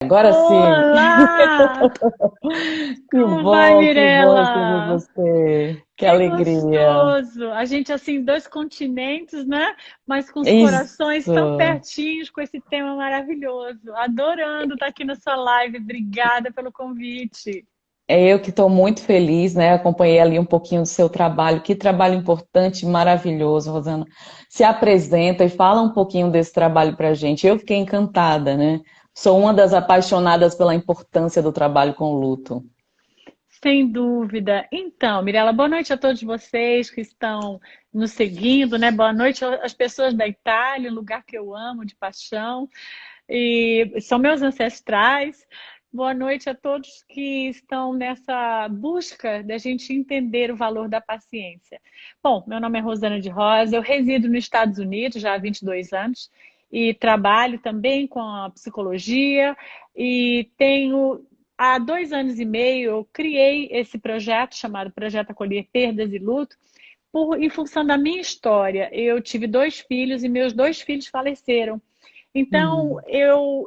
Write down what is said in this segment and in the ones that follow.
Agora sim. Olá! Como vai, Que bom receber Mirella? você. Que Que alegria. gostoso! A gente, assim, dois continentes, né? Mas com os corações tão Isso. pertinhos com esse tema maravilhoso. Adorando estar aqui na sua live. Obrigada pelo convite. É eu que estou muito feliz, né? Acompanhei ali um pouquinho do seu trabalho. Que trabalho importante, maravilhoso, Rosana. Se apresenta e fala um pouquinho desse trabalho para a gente. Eu fiquei encantada, né? Sou uma das apaixonadas pela importância do trabalho com o luto. Sem dúvida. Então, Mirella, boa noite a todos vocês que estão nos seguindo, né? Boa noite às pessoas da Itália, um lugar que eu amo de paixão. E são meus ancestrais. Boa noite a todos que estão nessa busca da gente entender o valor da paciência. Bom, meu nome é Rosana de Rosa, eu resido nos Estados Unidos já há 22 anos e trabalho também com a psicologia e tenho. Há 2 anos e meio eu criei esse projeto chamado Projeto Acolher Perdas e Luto, em função da minha história. Eu tive 2 filhos e meus 2 filhos faleceram. Então, Hum.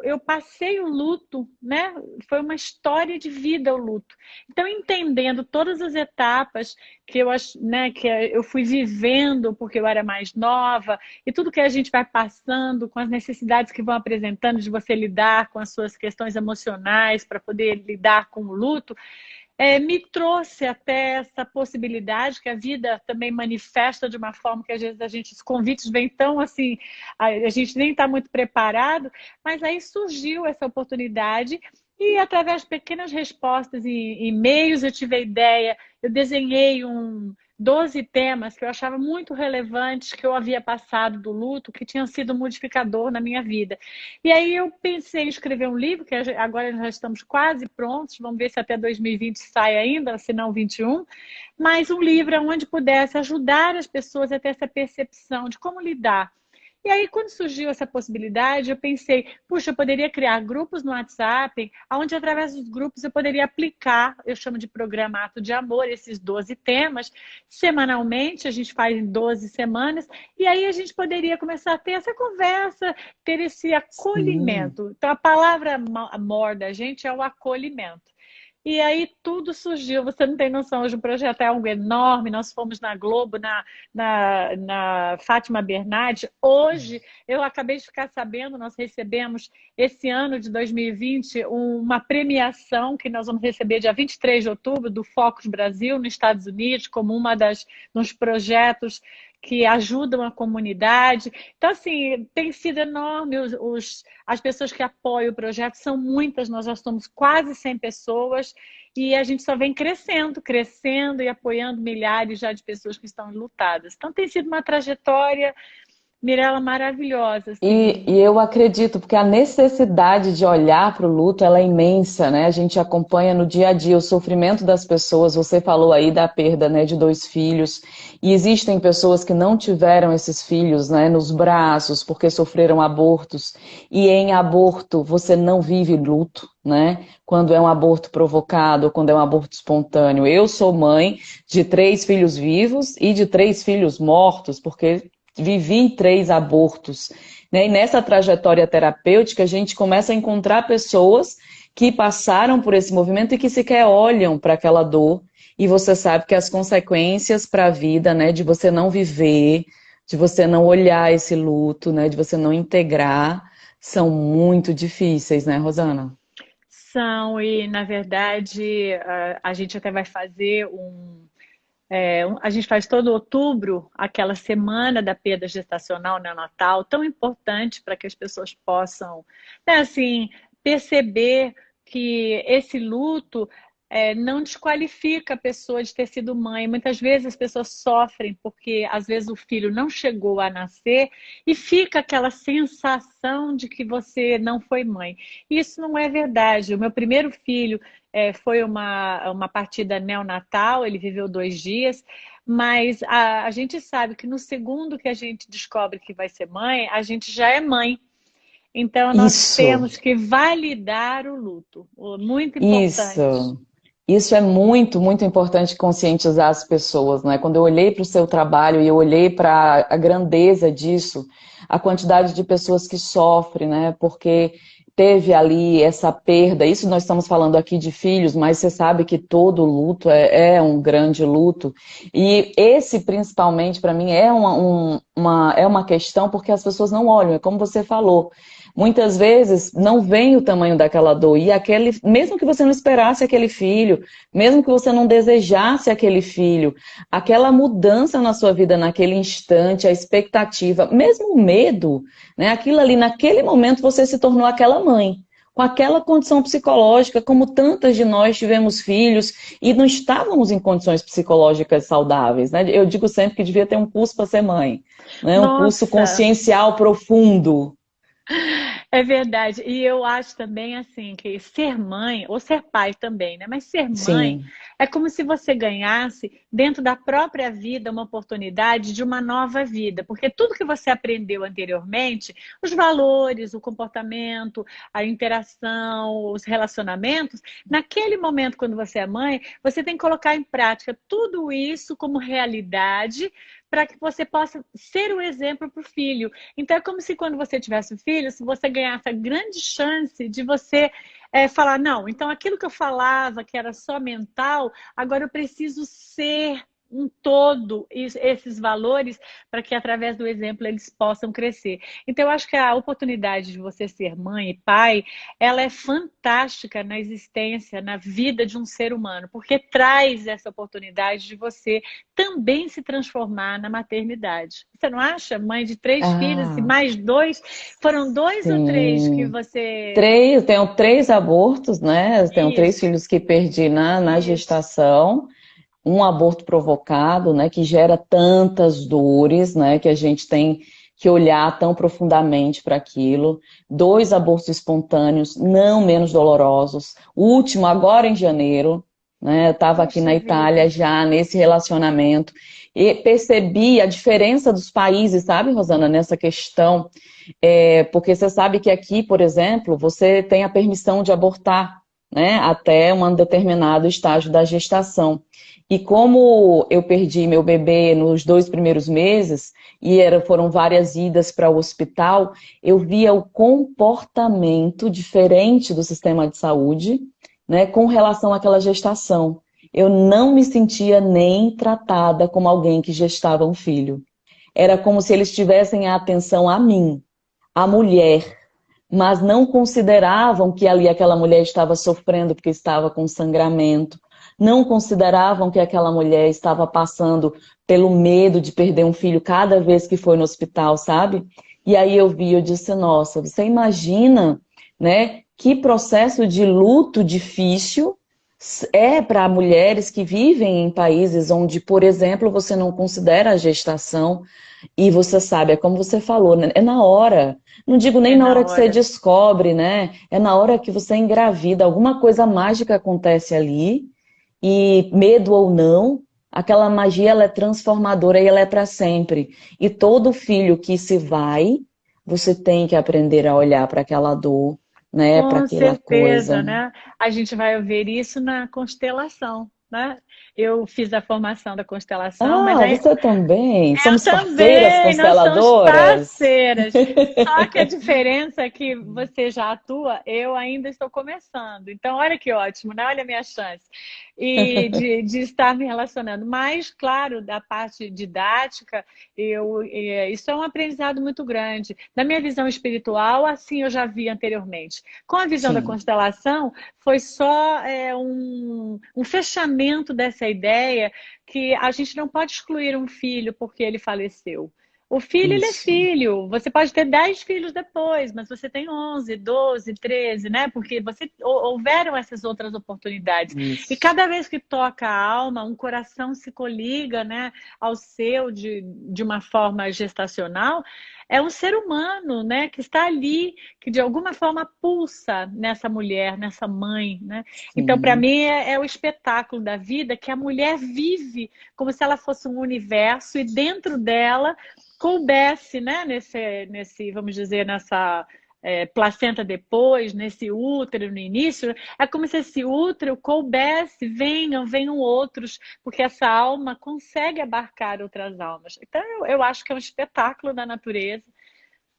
eu passei o luto, né? Foi uma história de vida o luto. Então, entendendo todas as etapas que eu fui vivendo porque eu era mais nova e tudo que a gente vai passando com as necessidades que vão apresentando de você lidar com as suas questões emocionais para poder lidar com o luto, me trouxe até essa possibilidade que a vida também manifesta de uma forma que às vezes os convites vêm tão assim, a gente nem está muito preparado, mas aí surgiu essa oportunidade e através de pequenas respostas e e-mails eu tive a ideia, eu desenhei 12 temas que eu achava muito relevantes, que eu havia passado do luto, que tinham sido modificador na minha vida. E aí eu pensei em escrever um livro, que agora já estamos quase prontos, vamos ver se até 2020 sai ainda, se não 21, mas um livro onde pudesse ajudar as pessoas a ter essa percepção de como lidar. E aí, quando surgiu essa possibilidade, eu pensei, puxa, eu poderia criar grupos no WhatsApp, onde através dos grupos eu poderia aplicar, eu chamo de programa Ato de Amor, esses 12 temas, semanalmente, a gente faz em 12 semanas, e aí a gente poderia começar a ter essa conversa, ter esse Sim. acolhimento. Então, a palavra amor da gente é o acolhimento. E aí tudo surgiu, você não tem noção, hoje o projeto é algo enorme, nós fomos na Globo, na Fátima Bernardes. Hoje, eu acabei de ficar sabendo, nós recebemos esse ano de 2020 uma premiação que nós vamos receber dia 23 de outubro do Focus Brasil, nos Estados Unidos, como dos projetos que ajudam a comunidade. Então, assim, tem sido enorme. As pessoas que apoiam o projeto são muitas, nós já somos quase 100 pessoas e a gente só vem crescendo, crescendo e apoiando milhares já de pessoas que estão lutadas. Então, tem sido uma trajetória, Mirella, maravilhosa, assim. E eu acredito, porque a necessidade de olhar para o luto, ela é imensa, né? A gente acompanha no dia a dia o sofrimento das pessoas. Você falou aí da perda, né, de 2 filhos. E existem pessoas que não tiveram esses filhos, né, nos braços, porque sofreram abortos. E em aborto, você não vive luto, né? Quando é um aborto provocado, ou quando é um aborto espontâneo. Eu sou mãe de 3 filhos vivos e de 3 filhos mortos, porque vivi 3 abortos, né? E nessa trajetória terapêutica, a gente começa a encontrar pessoas que passaram por esse movimento e que sequer olham para aquela dor. E você sabe que as consequências para a vida, né, de você não viver, de você não olhar esse luto, né, de você não integrar, são muito difíceis, né, Rosana? São, e na verdade a gente até vai fazer a gente faz todo outubro aquela semana da perda gestacional neonatal, tão importante para que as pessoas possam, né, assim, perceber que esse luto não desqualifica a pessoa de ter sido mãe. Muitas vezes as pessoas sofrem porque às vezes o filho não chegou a nascer e fica aquela sensação de que você não foi mãe. Isso não é verdade. O meu primeiro filho foi uma partida neonatal, ele viveu 2 dias, mas a gente sabe que no segundo que a gente descobre que vai ser mãe, a gente já é mãe. Então nós Isso, temos que validar o luto, muito importante. isso. Isso é muito, muito importante conscientizar as pessoas, né? Quando eu olhei para o seu trabalho e eu olhei para a grandeza disso, a quantidade de pessoas que sofrem, né? Porque teve ali essa perda. Isso nós estamos falando aqui de filhos, mas você sabe que todo luto é um grande luto. E esse, principalmente, para mim, é é uma questão porque as pessoas não olham, é como você falou. Muitas vezes não vem o tamanho daquela dor. E aquele, mesmo que você não esperasse aquele filho, mesmo que você não desejasse aquele filho, aquela mudança na sua vida naquele instante, a expectativa, mesmo o medo, né? Aquilo ali, naquele momento, você se tornou aquela mãe, com aquela condição psicológica, como tantas de nós tivemos filhos e não estávamos em condições psicológicas saudáveis, né? Eu digo sempre que devia ter um curso para ser mãe, né? Um curso Nossa, consciencial profundo. é verdade. E eu acho também assim que ser mãe, ou ser pai também, né? Mas ser mãe Sim, é como se você ganhasse dentro da própria vida uma oportunidade de uma nova vida, porque tudo que você aprendeu anteriormente, os valores, o comportamento, a interação, os relacionamentos, naquele momento quando você é mãe, você tem que colocar em prática tudo isso como realidade para que você possa ser o exemplo para o filho. Então é como se quando você tivesse um filho, se você ganhasse a grande chance de você falar, não, então aquilo que eu falava que era só mental, agora eu preciso ser um todo esses valores para que através do exemplo eles possam crescer. Então eu acho que a oportunidade de você ser mãe e pai, ela é fantástica na existência, na vida de um ser humano, porque traz essa oportunidade de você também se transformar na maternidade. Você não acha? Mãe de 3 filhos e ah, mais dois. Foram 2 ou 3 que sim. você. Três, tenho 3 abortos, né? Eu tenho 3 filhos Isso, que perdi na isso. gestação. Um aborto provocado, né, que gera tantas dores, né, que a gente tem que olhar tão profundamente para aquilo. 2 abortos espontâneos, não menos dolorosos. O último, agora em janeiro, né, eu estava aqui Puxa na vida. Itália já nesse relacionamento e percebi a diferença dos países, sabe, Rosana, nessa questão. Porque você sabe que aqui, por exemplo, você tem a permissão de abortar, né, até um determinado estágio da gestação. E como eu perdi meu bebê nos 2 primeiros meses, e foram várias idas para o hospital, eu via o comportamento diferente do sistema de saúde, né, com relação àquela gestação. Eu não me sentia nem tratada como alguém que gestava um filho. Era como se eles tivessem a atenção a mim, a mulher, mas não consideravam que ali aquela mulher estava sofrendo porque estava com sangramento, não consideravam que aquela mulher estava passando pelo medo de perder um filho cada vez que foi no hospital, sabe? E aí eu vi, eu disse, nossa, você imagina, né, que processo de luto difícil é para mulheres que vivem em países onde, por exemplo, você não considera a gestação e você sabe, é como você falou, né? É na hora. Não digo nem É na na hora que você hora. descobre, né? É na hora que você engravida. Alguma coisa mágica acontece ali, e medo ou não, aquela magia ela é transformadora e ela é para sempre. E todo filho que se vai, você tem que aprender a olhar para aquela dor, né? Para Com aquela certeza, coisa. né? A gente vai ver isso na constelação, né? Eu fiz a formação da constelação, mas Ah, aí você também. eu Somos parceiras também, nós somos consteladoras. parceiras. Só que a diferença é que você já atua, eu ainda estou começando. Então, olha que ótimo, né? Olha a minha chance. E de estar me relacionando. Mas, claro, da parte didática, isso é um aprendizado muito grande. Da minha visão espiritual, assim eu já vi anteriormente. Com a visão da Sim, constelação, foi só um fechamento dessa ideia que a gente não pode excluir um filho porque ele faleceu. O filho, ele é isso, filho. Você pode ter 10 filhos depois, mas você tem 11, 12, 13, né? Porque houveram essas outras oportunidades. E isso. cada vez que toca a alma, um coração se coliga, né, ao seu de uma forma gestacional, é um ser humano, né, que está ali, que de alguma forma pulsa nessa mulher, nessa mãe, né? Então, para Sim. mim, é o espetáculo da vida que a mulher vive como se ela fosse um universo e dentro dela coubesse, né, vamos dizer, nessa placenta depois, nesse útero no início, é como se esse útero coubesse, venham outros, porque essa alma consegue abarcar outras almas. Então, eu acho que é um espetáculo da natureza.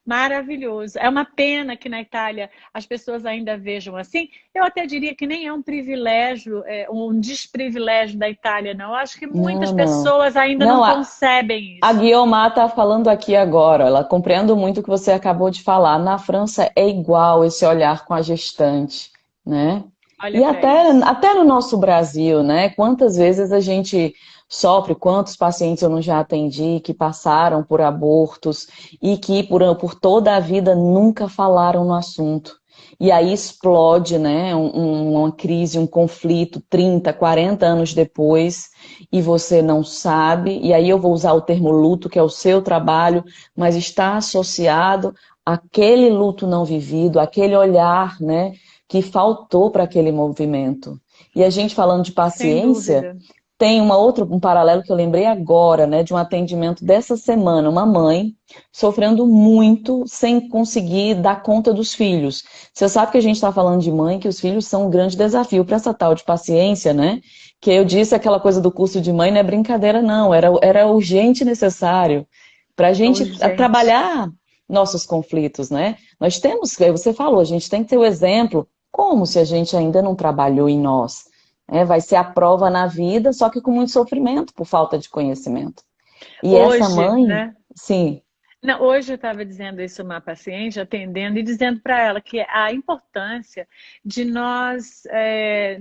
Maravilhoso. É uma pena que na Itália as pessoas ainda vejam assim. Eu até diria que nem é um privilégio, um desprivilégio da Itália, não. Eu acho que muitas Não, não. pessoas ainda não Não, concebem a isso. Guiomar está falando aqui agora, ela compreendo muito o que você acabou de falar. Na França é igual esse olhar com a gestante, né? Olha E para até, isso. até no nosso Brasil, né? Quantas vezes a gente sofre, quantos pacientes eu não já atendi que passaram por abortos e que por toda a vida nunca falaram no assunto. E aí explode, né? Uma crise, um conflito 30, 40 anos depois e você não sabe. E aí eu vou usar o termo luto, que é o seu trabalho, mas está associado àquele luto não vivido, aquele olhar, né? Que faltou para aquele movimento. E a gente falando de Sem paciência, dúvida. tem um paralelo que eu lembrei agora, né, de um atendimento dessa semana, uma mãe sofrendo muito sem conseguir dar conta dos filhos. Você sabe que a gente está falando de mãe, que os filhos são um grande desafio para essa tal de paciência, né? Que eu disse aquela coisa do curso de mãe não é brincadeira, não, era urgente e necessário para a gente Urgente. trabalhar nossos conflitos, né? Nós temos, você falou, a gente tem que ter o exemplo, como se a gente ainda não trabalhou em nós. Vai ser a prova na vida, só que com muito sofrimento por falta de conhecimento. E essa Hoje, mãe, né? sim, Não, hoje eu estava dizendo isso a uma paciente, atendendo, e dizendo para ela que a importância de nós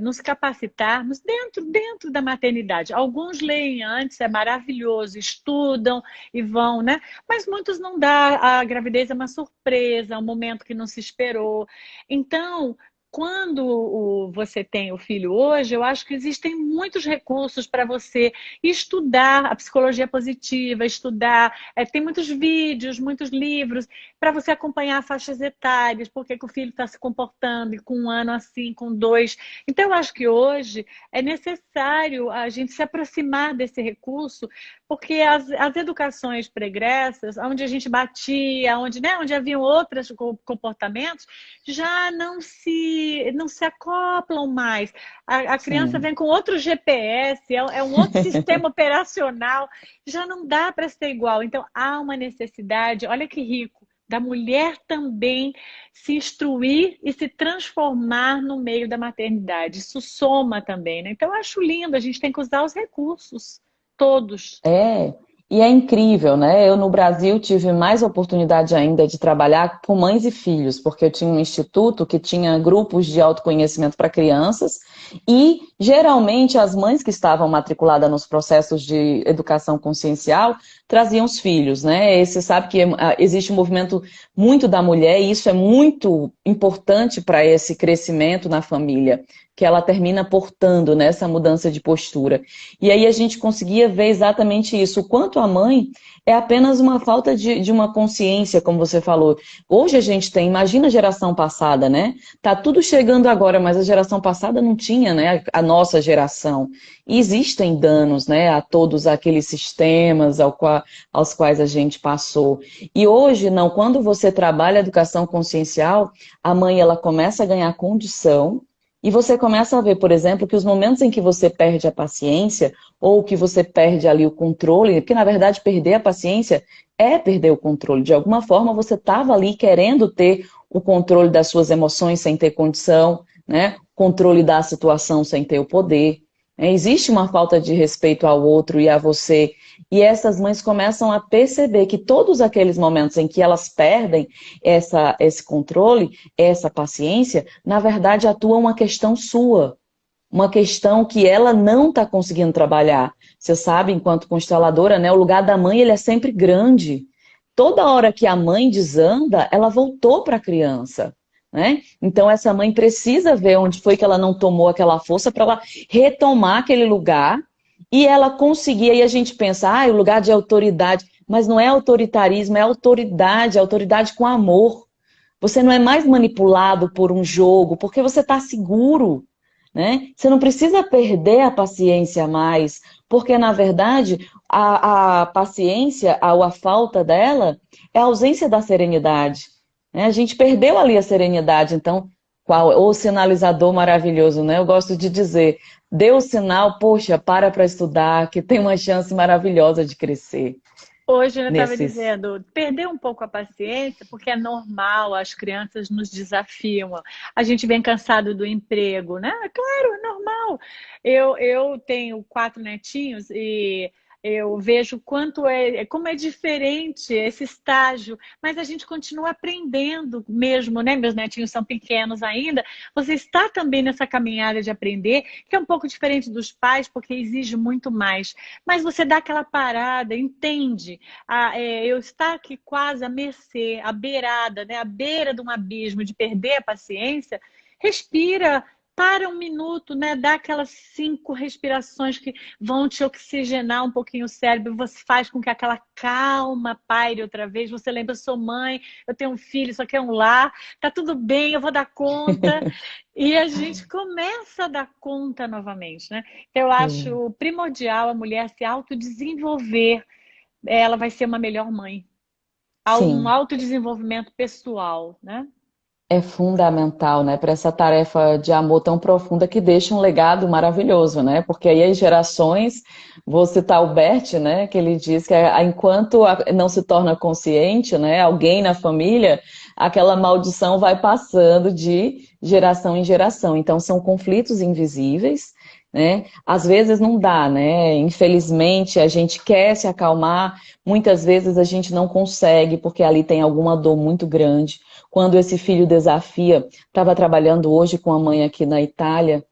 nos capacitarmos dentro da maternidade. Alguns leem antes, é maravilhoso, estudam e vão, né? Mas muitos não dá. A gravidez é uma surpresa, é um momento que não se esperou. Então, quando você tem o filho hoje, eu acho que existem muitos recursos para você estudar a psicologia positiva, estudar tem muitos vídeos, muitos livros para você acompanhar faixas etárias, por que o filho está se comportando, e com 1 ano assim, com 2. Então, eu acho que hoje é necessário a gente se aproximar desse recurso, porque as educações pregressas, onde a gente batia, onde haviam outros comportamentos, já não se acoplam mais. A criança sim. vem com outro GPS, é um outro sistema operacional, já não dá para ser igual. Então, há uma necessidade, olha que rico, da mulher também se instruir e se transformar no meio da maternidade. Isso soma também, né? Então, eu acho lindo, a gente tem que usar os recursos, todos. É, e é incrível, né? Eu no Brasil tive mais oportunidade ainda de trabalhar com mães e filhos, porque eu tinha um instituto que tinha grupos de autoconhecimento para crianças e geralmente as mães que estavam matriculadas nos processos de educação consciencial traziam os filhos, né? E você sabe que existe um movimento muito da mulher e isso é muito importante para esse crescimento na família, que ela termina portando nessa mudança de postura. E aí a gente conseguia ver exatamente isso, o quanto a mãe é apenas uma falta de uma consciência, como você falou. Hoje a gente tem, imagina a geração passada, né? Tá tudo chegando agora, mas a geração passada não tinha, né? A nossa geração. E existem danos, né? A todos aqueles sistemas aos quais a gente passou. E hoje, não, quando você trabalha a educação consciencial, a mãe ela começa a ganhar condição. E você começa a ver, por exemplo, que os momentos em que você perde a paciência, ou que você perde ali o controle, porque na verdade perder a paciência é perder o controle. De alguma forma você estava ali querendo ter o controle das suas emoções sem ter condição, né? Controle da situação sem ter o poder. Existe uma falta de respeito ao outro e a você. E essas mães começam a perceber que todos aqueles momentos em que elas perdem esse controle, essa paciência, na verdade atua uma questão sua. Uma questão que ela não está conseguindo trabalhar. Você sabe, enquanto consteladora, né, o lugar da mãe ele é sempre grande. Toda hora que a mãe desanda, ela voltou para a criança. Né? Então essa mãe precisa ver onde foi que ela não tomou aquela força para ela retomar aquele lugar e ela conseguir. Aí a gente pensa, o lugar de autoridade, mas não é autoritarismo, é autoridade com amor. Você não é mais manipulado por um jogo, porque você está seguro. Né? Você não precisa perder a paciência mais, porque na verdade a paciência, a falta dela, é a ausência da serenidade. Né? A gente perdeu ali a serenidade, então, o sinalizador maravilhoso, né? Eu gosto de dizer, dê o sinal, poxa, para estudar, que tem uma chance maravilhosa de crescer. Hoje eu estava nesses. dizendo, perder um pouco a paciência, porque é normal, as crianças nos desafiam. A gente vem cansado do emprego, né? Claro, é normal. Eu tenho 4 netinhos e eu vejo quanto como é diferente esse estágio, mas a gente continua aprendendo mesmo, né? Meus netinhos são pequenos ainda. Você está também nessa caminhada de aprender, que é um pouco diferente dos pais, porque exige muito mais. Mas você dá aquela parada, entende? Eu estar aqui quase à mercê, à beirada, né? À beira de um abismo, de perder a paciência, respira, para um minuto, né? Dá aquelas 5 respirações que vão te oxigenar um pouquinho o cérebro, você faz com que aquela calma paire outra vez. Você lembra, eu sou mãe, eu tenho um filho, isso aqui é um lar, tá tudo bem, eu vou dar conta. E a gente começa a dar conta novamente, né? Eu Sim. acho primordial a mulher se autodesenvolver. Ela vai ser uma melhor mãe. Um Sim. autodesenvolvimento pessoal, né? É fundamental, né, para essa tarefa de amor tão profunda que deixa um legado maravilhoso, né? Porque aí as gerações, vou citar o Bert, né, que ele diz que enquanto não se torna consciente, né, alguém na família, aquela maldição vai passando de geração em geração. Então são conflitos invisíveis, né? Às vezes não dá, né? Infelizmente a gente quer se acalmar, muitas vezes a gente não consegue porque ali tem alguma dor muito grande. Quando esse filho desafia, estava trabalhando hoje com a mãe aqui na Itália,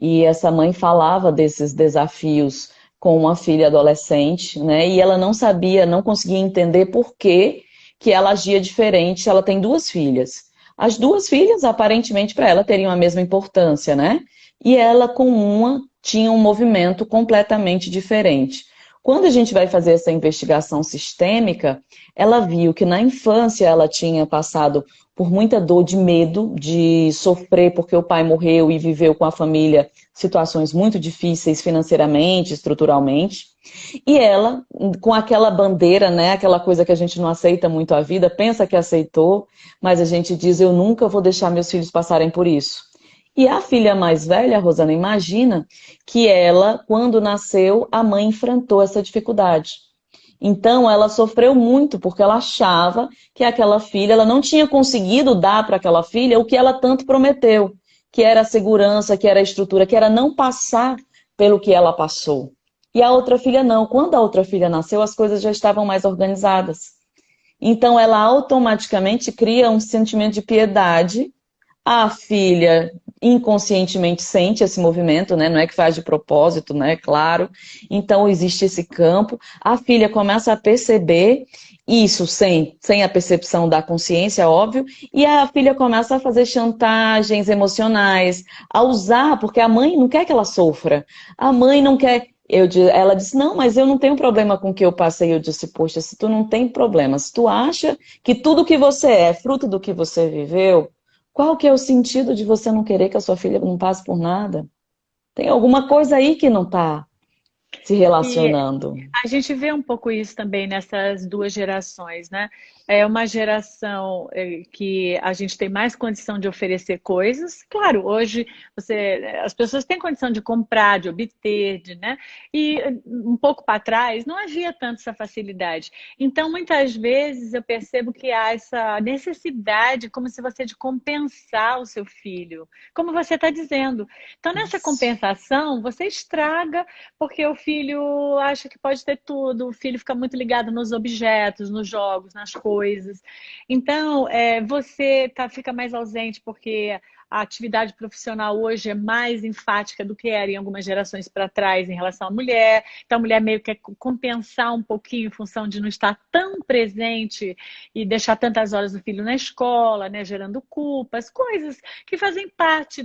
e essa mãe falava desses desafios com uma filha adolescente, né? E ela não sabia, não conseguia entender por que ela agia diferente. Ela tem 2 filhas. As 2 filhas, aparentemente, para ela teriam a mesma importância, né? E ela, com uma, tinha um movimento completamente diferente. Quando a gente vai fazer essa investigação sistêmica, ela viu que na infância ela tinha passado por muita dor de medo, de sofrer porque o pai morreu e viveu com a família situações muito difíceis financeiramente, estruturalmente. E ela, com aquela bandeira, né, aquela coisa que a gente não aceita muito a vida, pensa que aceitou, mas a gente diz, eu nunca vou deixar meus filhos passarem por isso. E a filha mais velha, Rosana, imagina que ela, quando nasceu, a mãe enfrentou essa dificuldade. Então, ela sofreu muito porque ela achava que aquela filha, ela não tinha conseguido dar para aquela filha o que ela tanto prometeu, que era a segurança, que era a estrutura, que era não passar pelo que ela passou. E a outra filha não. Quando a outra filha nasceu, as coisas já estavam mais organizadas. Então, ela automaticamente cria um sentimento de piedade. A filha inconscientemente sente esse movimento, né? Não é que faz de propósito, né? Claro. Então existe esse campo. A filha começa a perceber isso sem a percepção da consciência, óbvio, e a filha começa a fazer chantagens emocionais, a usar, porque a mãe não quer que ela sofra. A mãe não quer. Ela disse, não, mas eu não tenho problema com o que eu passei. Eu disse, poxa, se tu não tem problema, se tu acha que tudo que você é fruto do que você viveu, qual que é o sentido de você não querer que a sua filha não passe por nada? Tem alguma coisa aí que não está se E relacionando. a gente vê um pouco isso também nessas 2 gerações, né? É uma geração que a gente tem mais condição de oferecer coisas. Claro, hoje as pessoas têm condição de comprar, de obter, né? E um pouco para trás não havia tanto essa facilidade. Então, muitas vezes eu percebo que há essa necessidade, como se você de compensar o seu filho, como você está dizendo. Então, nessa Isso. compensação, você estraga porque o filho acha que pode ter tudo, o filho fica muito ligado nos objetos, nos jogos, nas coisas. Então, você fica mais ausente porque a atividade profissional hoje é mais enfática do que era em algumas gerações para trás em relação à mulher. Então, a mulher meio que quer compensar um pouquinho em função de não estar tão presente e deixar tantas horas do filho na escola, né, gerando culpas, coisas que fazem parte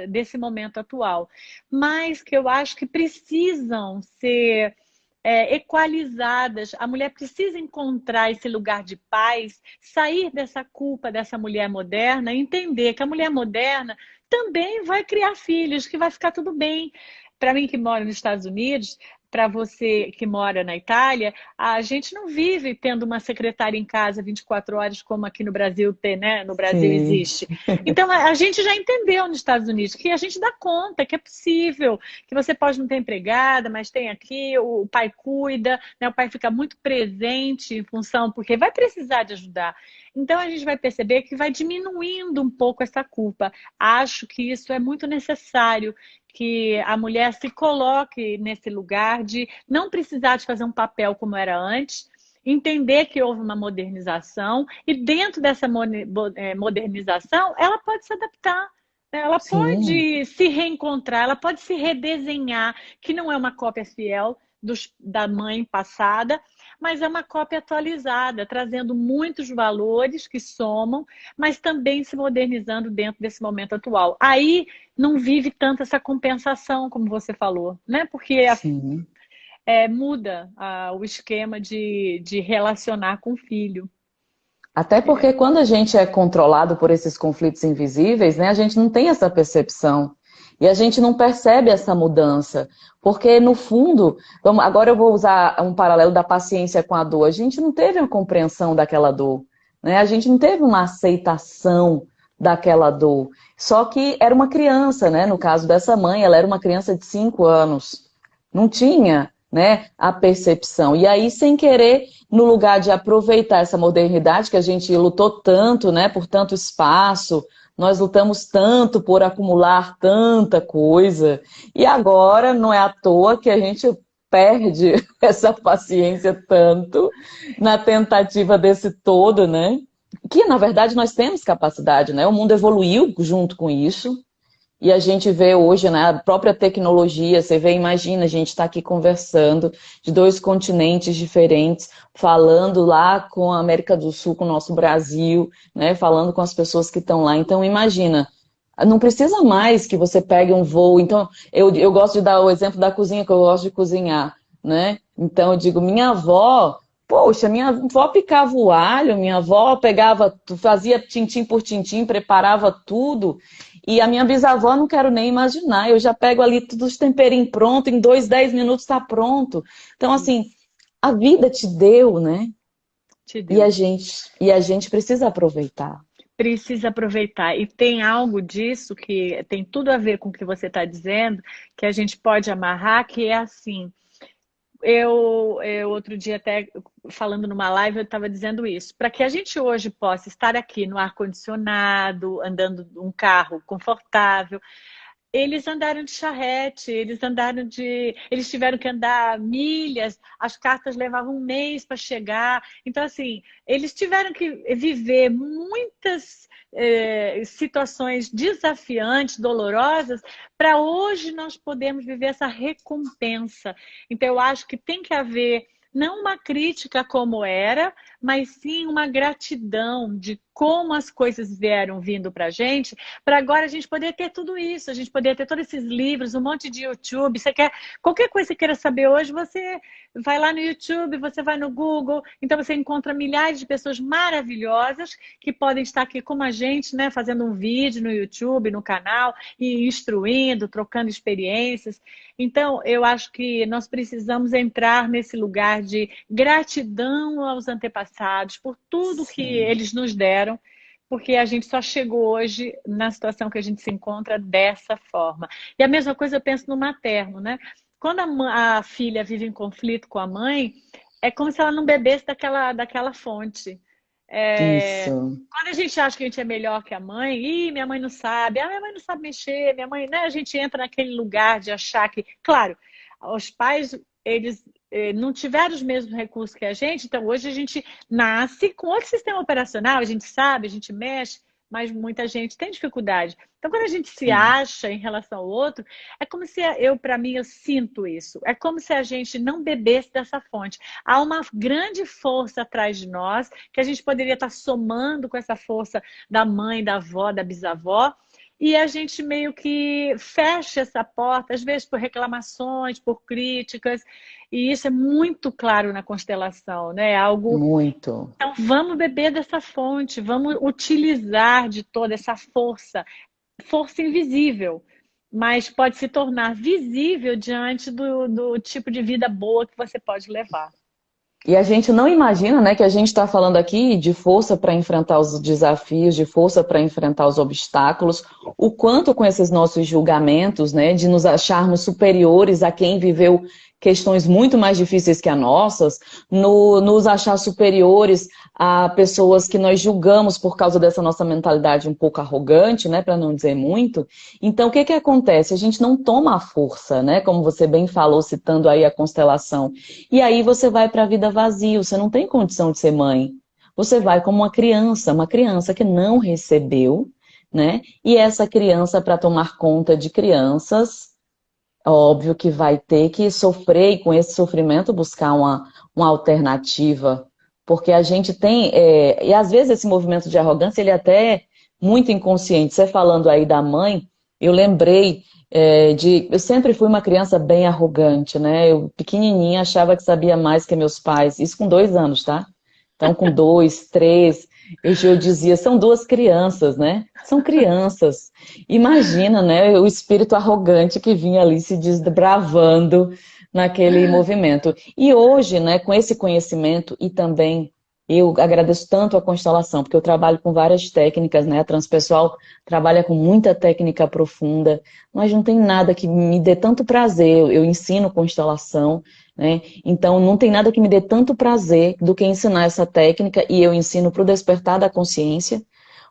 desse momento atual, mas que eu acho que precisam ser equalizadas. A mulher precisa encontrar esse lugar de paz, sair dessa culpa dessa mulher moderna, entender que a mulher moderna também vai criar filhos, que vai ficar tudo bem. Para mim, que moro nos Estados Unidos, para você que mora na Itália, a gente não vive tendo uma secretária em casa 24 horas como aqui no Brasil tem, né? No Brasil Sim, existe. Então a gente já entendeu nos Estados Unidos que a gente dá conta, que é possível, que você pode não ter empregada, mas tem aqui, o pai cuida, né? O pai fica muito presente em função, porque vai precisar de ajudar. Então a gente vai perceber que vai diminuindo um pouco essa culpa. Acho que isso é muito necessário, que a mulher se coloque nesse lugar de não precisar de fazer um papel como era antes, entender que houve uma modernização e dentro dessa modernização ela pode se adaptar, né? Ela sim, pode se reencontrar, ela pode se redesenhar, que não é uma cópia fiel da mãe passada, mas é uma cópia atualizada, trazendo muitos valores que somam, mas também se modernizando dentro desse momento atual. Aí não vive tanto essa compensação, como você falou, né? Porque sim. muda o esquema de relacionar com o filho. Até porque quando a gente é controlado por esses conflitos invisíveis, né, a gente não tem essa percepção. E a gente não percebe essa mudança. Porque, no fundo, agora eu vou usar um paralelo da paciência com a dor. A gente não teve uma compreensão daquela dor, né? A gente não teve uma aceitação daquela dor. Só que era uma criança, né? No caso dessa mãe, ela era uma criança de 5 anos. Não tinha, né, a percepção. E aí, sem querer, no lugar de aproveitar essa modernidade que a gente lutou tanto, né, por tanto espaço, nós lutamos tanto por acumular tanta coisa, e agora não é à toa que a gente perde essa paciência tanto na tentativa desse todo, né? Que na verdade nós temos capacidade, né? O mundo evoluiu junto com isso. E a gente vê hoje, né, a própria tecnologia, você vê, imagina, a gente está aqui conversando de dois continentes diferentes, falando lá com a América do Sul, com o nosso Brasil, né, falando com as pessoas que estão lá. Então, imagina, não precisa mais que você pegue um voo. Então, eu gosto de dar o exemplo da cozinha, que eu gosto de cozinhar, né? Então, eu digo, minha avó, poxa, minha avó picava o alho, minha avó pegava, fazia tintim por tintim, preparava tudo. E a minha bisavó, não quero nem imaginar. Eu já pego ali todos os temperinhos pronto, em 10 minutos está pronto. Então, assim, a vida te deu, né? Te E a deu. gente, e a gente precisa aproveitar. Precisa aproveitar. E tem algo disso que tem tudo a ver com o que você está dizendo, que a gente pode amarrar, que é assim. Eu outro dia até falando numa live eu estava dizendo isso. Para que a gente hoje possa estar aqui no ar-condicionado, andando um carro confortável, eles andaram de charrete, eles tiveram que andar milhas, as cartas levavam um mês para chegar. Então, assim, eles tiveram que viver muitas situações desafiantes, dolorosas, para hoje nós podermos viver essa recompensa. Então, eu acho que tem que haver não uma crítica como era, mas sim uma gratidão de como as coisas vieram vindo para a gente, para agora a gente poder ter tudo isso, a gente poder ter todos esses livros, um monte de YouTube. Você quer qualquer coisa que você queira saber hoje, você vai lá no YouTube, você vai no Google, então você encontra milhares de pessoas maravilhosas que podem estar aqui como a gente, né, fazendo um vídeo no YouTube, no canal, e instruindo, trocando experiências. Então, eu acho que nós precisamos entrar nesse lugar de gratidão aos antepassados por tudo que Sim. eles nos deram, porque a gente só chegou hoje na situação que a gente se encontra dessa forma. E a mesma coisa eu penso no materno, né? Quando a filha vive em conflito com a mãe, é como se ela não bebesse daquela fonte. É, Isso. quando a gente acha que a gente é melhor que a mãe, minha mãe não sabe, minha mãe não sabe mexer, minha mãe, né? A gente entra naquele lugar de achar que, claro, os pais, eles não tiveram os mesmos recursos que a gente, então hoje a gente nasce com outro sistema operacional, a gente sabe, a gente mexe, mas muita gente tem dificuldade. Então, quando a gente se Sim. acha em relação ao outro, é como se para mim, eu sinto isso. É como se a gente não bebesse dessa fonte. Há uma grande força atrás de nós, que a gente poderia estar somando com essa força da mãe, da avó, da bisavó, e a gente meio que fecha essa porta, às vezes por reclamações, por críticas, e isso é muito claro na constelação, né? É algo. Muito. Então, vamos beber dessa fonte, vamos utilizar de toda essa força, força invisível. mas pode se tornar visível diante do tipo de vida boa que você pode levar. E a gente não imagina, né, que a gente está falando aqui de força para enfrentar os desafios, de força para enfrentar os obstáculos, o quanto com esses nossos julgamentos, né, de nos acharmos superiores a quem viveu questões muito mais difíceis que as nossas, nos achar superiores a pessoas que nós julgamos por causa dessa nossa mentalidade um pouco arrogante, né, para não dizer muito. Então, o que que acontece? A gente não toma a força, né, como você bem falou, citando aí a constelação. E aí você vai para a vida vazia, você não tem condição de ser mãe. Você vai como uma criança que não recebeu, né? E essa criança, para tomar conta de crianças, óbvio que vai ter que sofrer e com esse sofrimento buscar uma alternativa. Porque a gente tem, e às vezes esse movimento de arrogância, ele é até muito inconsciente. Você falando aí da mãe, eu lembrei eu sempre fui uma criança bem arrogante, né? Eu, pequenininha, achava que sabia mais que meus pais. Isso com 2 anos, tá? Então, com 2, 3, eu dizia, são duas crianças, né? São crianças. Imagina, né? O espírito arrogante que vinha ali se desbravando naquele movimento. E hoje, né, com esse conhecimento e também eu agradeço tanto a constelação, porque eu trabalho com várias técnicas, né? A Transpessoal trabalha com muita técnica profunda, mas não tem nada que me dê tanto prazer. Eu ensino constelação, né? Então não tem nada que me dê tanto prazer do que ensinar essa técnica e eu ensino para o despertar da consciência,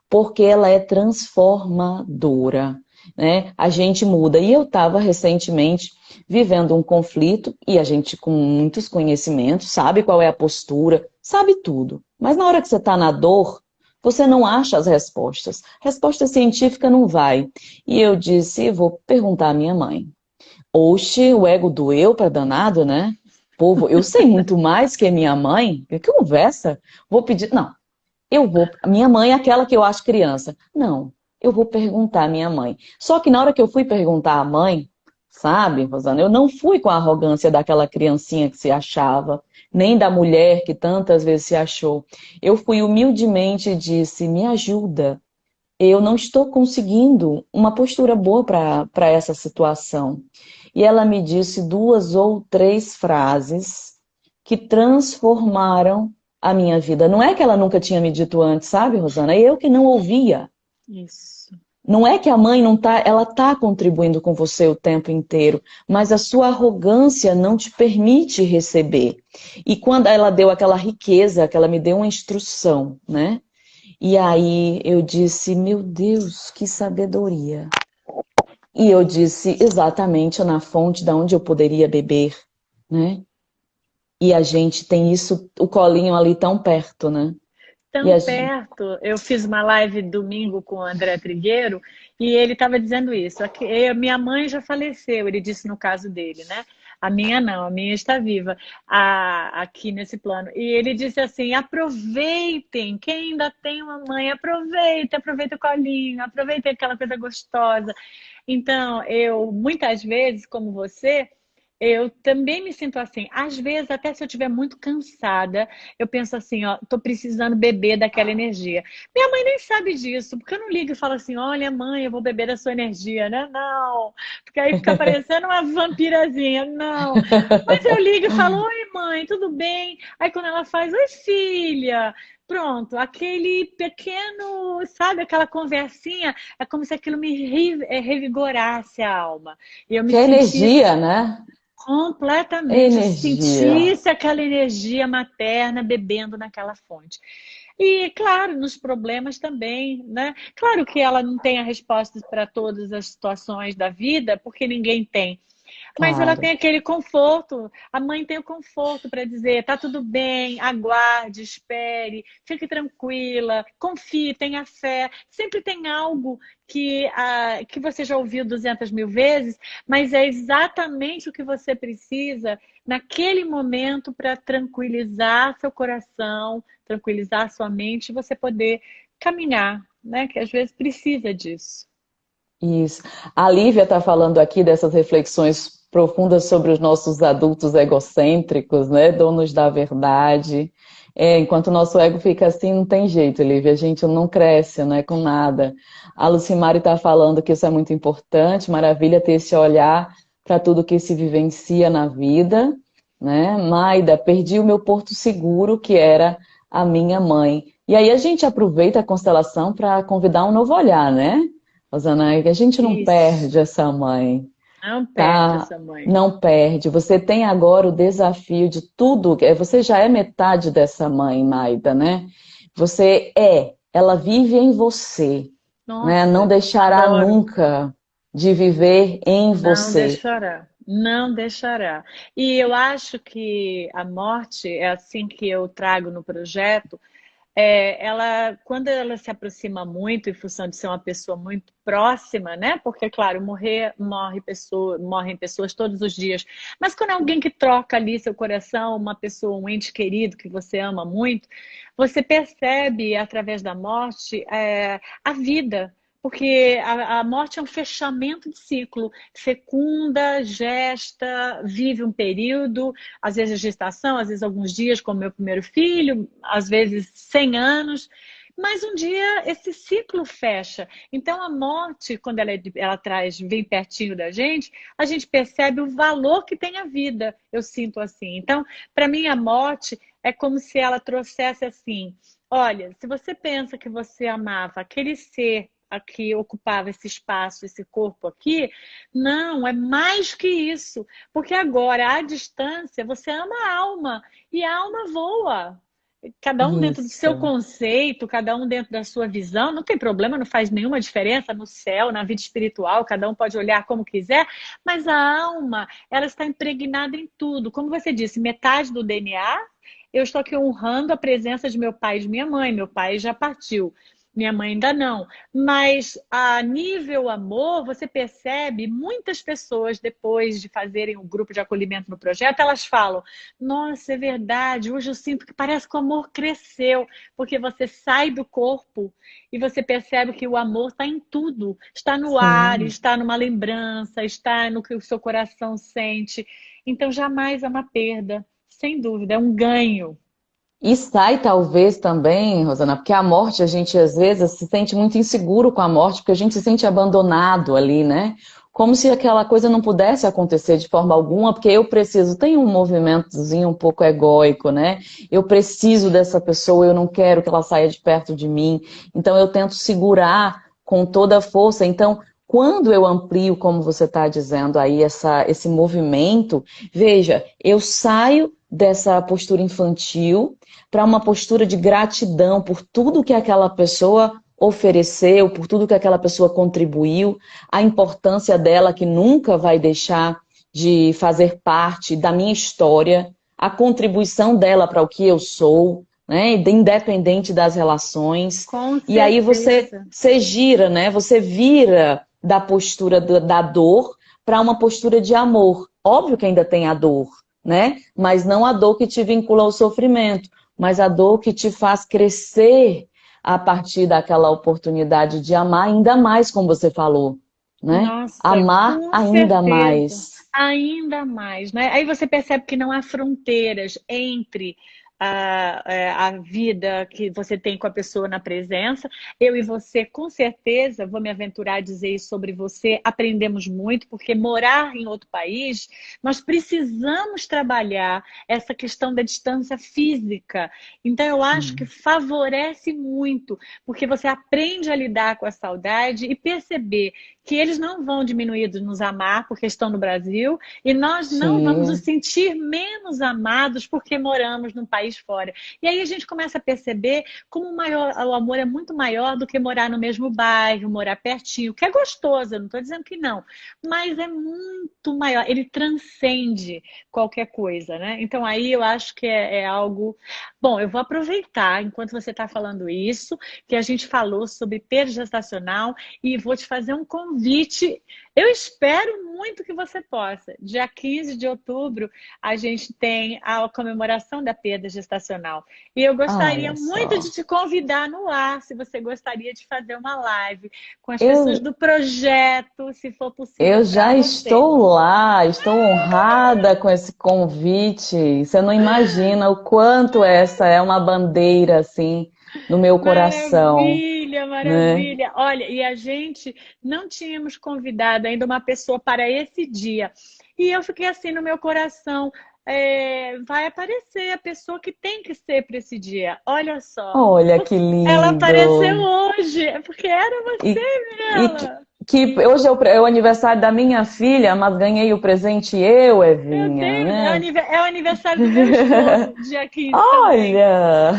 porque ela é transformadora, né? A gente muda. E eu estava recentemente vivendo um conflito e a gente com muitos conhecimentos, sabe qual é a postura, sabe tudo. Mas na hora que você está na dor, você não acha as respostas. Resposta científica não vai. E eu disse, vou perguntar à minha mãe. Oxe, o ego doeu para danado, né? Povo, eu sei muito mais que minha mãe. Que conversa? Vou pedir. Não, eu vou. Minha mãe é aquela que eu acho criança. Não, eu vou perguntar à minha mãe. Só que na hora que eu fui perguntar à mãe, sabe, Rosana, eu não fui com a arrogância daquela criancinha que se achava, nem da mulher que tantas vezes se achou. Eu fui humildemente e disse: me ajuda. Eu não estou conseguindo uma postura boa para essa situação. E ela me disse 2 ou 3 frases que transformaram a minha vida. Não é que ela nunca tinha me dito antes, sabe, Rosana? É eu que não ouvia. Isso. Não é que a mãe não tá, ela tá contribuindo com você o tempo inteiro, mas a sua arrogância não te permite receber. E quando ela deu aquela riqueza, que ela me deu uma instrução, né? E aí eu disse, meu Deus, que sabedoria. E eu disse exatamente na fonte da onde eu poderia beber, né? E a gente tem isso, o colinho ali tão perto, né? E Tão a gente, perto. Eu fiz uma live domingo com o André Trigueiro e ele estava dizendo isso. Minha mãe já faleceu, ele disse no caso dele, né? A minha não, a minha está viva aqui nesse plano. E ele disse assim: aproveitem, quem ainda tem uma mãe, aproveita o colinho, aproveita aquela coisa gostosa. Então, eu, muitas vezes, como você, eu também me sinto assim. Às vezes, até se eu estiver muito cansada, eu penso assim, ó, tô precisando beber daquela energia. Minha mãe nem sabe disso, porque eu não ligo e falo assim, olha, mãe, eu vou beber da sua energia, né? Não, porque aí fica parecendo uma vampirazinha, não. Mas eu ligo e falo, oi, mãe, tudo bem? Aí quando ela faz, oi, filha. Pronto, aquele pequeno, sabe, aquela conversinha, é como se aquilo me revigorasse a alma. E eu me que é sentisse energia, né? completamente, Energia. sentisse aquela energia materna bebendo naquela fonte. E, claro, nos problemas também, né? Claro que ela não tem a resposta para todas as situações da vida, porque ninguém tem. Mas ela Claro. tem aquele conforto, a mãe tem o conforto para dizer, tá tudo bem, aguarde, espere, fique tranquila, confie, tenha fé. Sempre tem algo que você já ouviu 200 mil vezes, mas é exatamente o que você precisa naquele momento para tranquilizar seu coração, tranquilizar sua mente e você poder caminhar, né? Que às vezes precisa disso. Isso. A Lívia está falando aqui dessas reflexões profundas sobre os nossos adultos egocêntricos, né? Donos da verdade. Enquanto o nosso ego fica assim, não tem jeito, Lívia, a gente não cresce, né, com nada. A Lucimari está falando que isso é muito importante, maravilha ter esse olhar para tudo que se vivencia na vida, né? Maida, perdi o meu porto seguro, que era a minha mãe. E aí a gente aproveita a constelação para convidar um novo olhar, né, Rosana? Que a gente não Isso. perde essa mãe. Não perde Tá, essa mãe. não perde. Você tem agora o desafio de tudo. Você já é metade dessa mãe, Maida, né? Ela vive em você, né? Não Nossa, deixará adoro. nunca de viver em Não você. deixará. Não deixará. E eu acho que a morte, é assim que eu trago no projeto, quando ela se aproxima muito, em função de ser uma pessoa muito próxima, né? Porque, claro, morrem pessoas todos os dias. Mas quando é alguém que troca ali seu coração, uma pessoa, um ente querido que você ama muito, você percebe através da morte a vida. Porque a morte é um fechamento de ciclo, fecunda, gesta, vive um período, às vezes gestação, às vezes alguns dias, como meu primeiro filho, às vezes 100 anos, mas um dia esse ciclo fecha. Então a morte, quando ela traz, vem pertinho da gente, a gente percebe o valor que tem a vida, eu sinto assim. Então, para mim, a morte é como se ela trouxesse assim: olha, se você pensa que você amava aquele ser que ocupava esse espaço, esse corpo aqui, não, é mais que isso. Porque agora, à distância, você ama a alma e a alma voa. Cada um dentro do seu Isso. conceito, cada um dentro da sua visão, não tem problema, não faz nenhuma diferença no céu, na vida espiritual, cada um pode olhar como quiser, mas a alma, ela está impregnada em tudo. Como você disse, metade do DNA, eu estou aqui honrando a presença de meu pai e de minha mãe. Meu pai já partiu. Minha mãe ainda não. Mas a nível amor, você percebe muitas pessoas, depois de fazerem um grupo de acolhimento no projeto, elas falam: nossa, é verdade, hoje eu sinto que parece que o amor cresceu, porque você sai do corpo e você percebe que o amor está em tudo. Está no ar, Sim. está numa lembrança, está no que o seu coração sente. Então jamais é uma perda, sem dúvida, é um ganho. E sai talvez também, Rosana, porque a morte, a gente às vezes se sente muito inseguro com a morte, porque a gente se sente abandonado ali, né? Como se aquela coisa não pudesse acontecer de forma alguma, porque eu preciso, tem um movimentozinho um pouco egóico, né? Eu preciso dessa pessoa, eu não quero que ela saia de perto de mim, então eu tento segurar com toda a força. Então, quando eu amplio, como você está dizendo aí, esse movimento, veja, eu saio dessa postura infantil para uma postura de gratidão por tudo que aquela pessoa ofereceu, por tudo que aquela pessoa contribuiu, a importância dela que nunca vai deixar de fazer parte da minha história, a contribuição dela para o que eu sou, né, independente das relações. Com E aí certeza. você gira, né? Você vira da postura da dor para uma postura de amor. Óbvio que ainda tem a dor, né? Mas não a dor que te vincula ao sofrimento, mas a dor que te faz crescer a partir daquela oportunidade de amar ainda mais, como você falou, né? Nossa, Amar com ainda certeza. mais. Ainda mais, né? Aí você percebe que não há fronteiras entre a vida que você tem com a pessoa na presença. Eu e você, com certeza, vou me aventurar a dizer isso sobre você, aprendemos muito, porque morar em outro país, nós precisamos trabalhar essa questão da distância física. Então, eu acho que Sim, favorece muito, porque você aprende a lidar com a saudade e perceber que eles não vão diminuir de nos amar porque estão no Brasil e nós não vamos nos sim, sentir menos amados porque moramos num país fora. E aí a gente começa a perceber como o amor é muito maior do que morar no mesmo bairro, morar pertinho, que é gostoso, eu não estou dizendo que não, mas é muito maior, ele transcende qualquer coisa, né? Então aí eu acho que é algo. Bom, eu vou aproveitar enquanto você está falando isso, que a gente falou sobre perda gestacional e vou te fazer um convite. Eu espero muito que você possa. Dia 15 de outubro, a gente tem a comemoração da perda gestacional. E eu gostaria Olha muito de só. te convidar no ar, se você gostaria de fazer uma live com as pessoas Eu, do projeto, se for possível eu para já você. estou lá, estou honrada com esse convite. Você não imagina o quanto essa é uma bandeira assim no meu coração, Maravilha, né? maravilha. Olha, e a gente não tínhamos convidado ainda uma pessoa para esse dia. E eu fiquei assim no meu coração. Vai aparecer a pessoa que tem que ser para esse dia. Olha só. Olha que Ela apareceu lindo. hoje, é porque era E, você, e Mirella. que hoje é o aniversário da minha filha, mas ganhei o presente eu, Meu Evinha, Deus, né? é o aniversário do meu esposo, dia 15 também. Olha!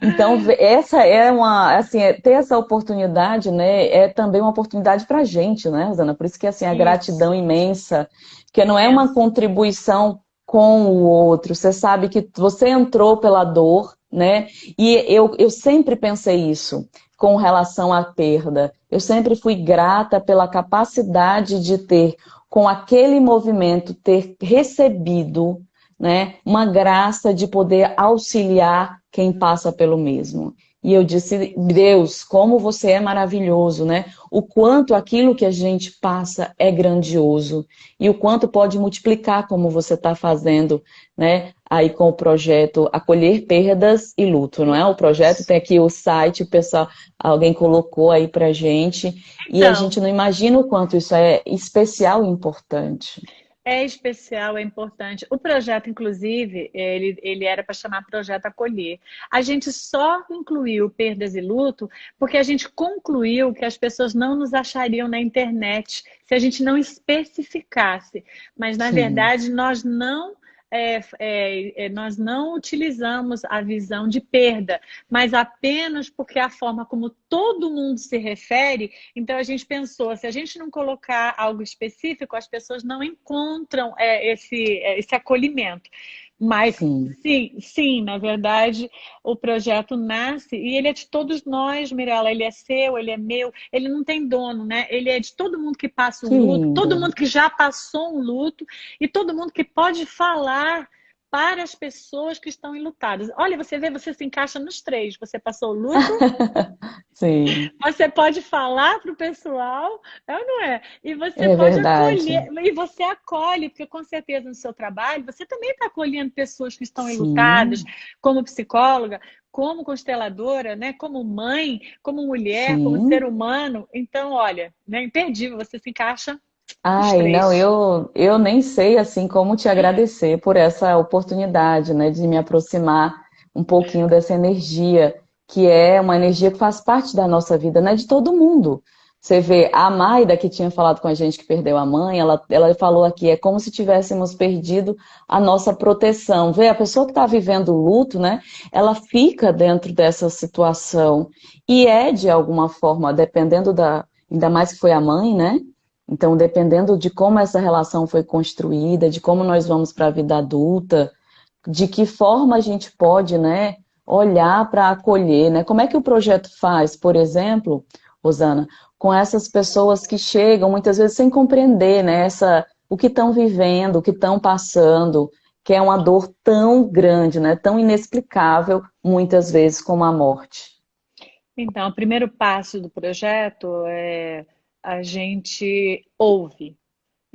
Então, essa é uma, assim, ter essa oportunidade, né, é também uma oportunidade para a gente, né, Rosana? Por isso que, assim, a Isso, gratidão imensa, porque não é uma imensa. contribuição com o outro, você sabe que você entrou pela dor, né, e eu sempre pensei isso com relação à perda. Eu sempre fui grata pela capacidade de ter, com aquele movimento, ter recebido, né, uma graça de poder auxiliar quem passa pelo mesmo. E eu disse, Deus, como você é maravilhoso, né? O quanto aquilo que a gente passa é grandioso e o quanto pode multiplicar, como você está fazendo, né? Aí com o projeto Acolher Perdas e Luto, não é? O projeto Isso. tem aqui o site, o pessoal, alguém colocou aí pra gente e a Então, gente não imagina o quanto isso é especial e importante. é especial, é importante. O projeto, inclusive, ele era para chamar Projeto Acolher. A gente só incluiu perdas e luto porque a gente concluiu que as pessoas não nos achariam na internet se a gente não especificasse. Mas, na Sim, verdade, nós não utilizamos a visão de perda, mas apenas porque a forma como todo mundo se refere. Então a gente pensou, se a gente não colocar algo específico, as pessoas não encontram esse acolhimento. Mas sim, sim, sim, na verdade, o projeto nasce e ele é de todos nós, Mirella. Ele é seu, ele é meu, ele não tem dono, né? Ele é de todo mundo que passa que um luto, todo lindo. mundo que já passou um luto e todo mundo que pode falar para as pessoas que estão enlutadas. Olha, você vê, você se encaixa nos três. Você passou o luto, Sim, você pode falar para o pessoal, é ou não é? E você é pode verdade. acolher, e você acolhe, porque com certeza no seu trabalho você também está acolhendo pessoas que estão enlutadas, Sim, como psicóloga, como consteladora, né? Como mãe, como mulher, como ser sim. humano. Então, olha, né? Imperdível, você se encaixa nos Ai, não, três. eu nem sei assim como te agradecer por essa oportunidade, né, de me aproximar um pouquinho dessa energia, que é uma energia que faz parte da nossa vida, né, de todo mundo. Você vê, a Maida, que tinha falado com a gente que perdeu a mãe, ela falou aqui, é como se tivéssemos perdido a nossa proteção. Vê, a pessoa que está vivendo o luto, né, ela fica dentro dessa situação e é, de alguma forma, dependendo ainda mais que foi a mãe, né? Então, dependendo de como essa relação foi construída, de como nós vamos para a vida adulta, de que forma a gente pode, né, olhar para acolher, né? Como é que o projeto faz, por exemplo, Rosana, com essas pessoas que chegam muitas vezes sem compreender, né, o que estão vivendo, o que estão passando, que é uma dor tão grande, né, tão inexplicável, muitas vezes como a morte. Então, o primeiro passo do projeto é a gente ouve.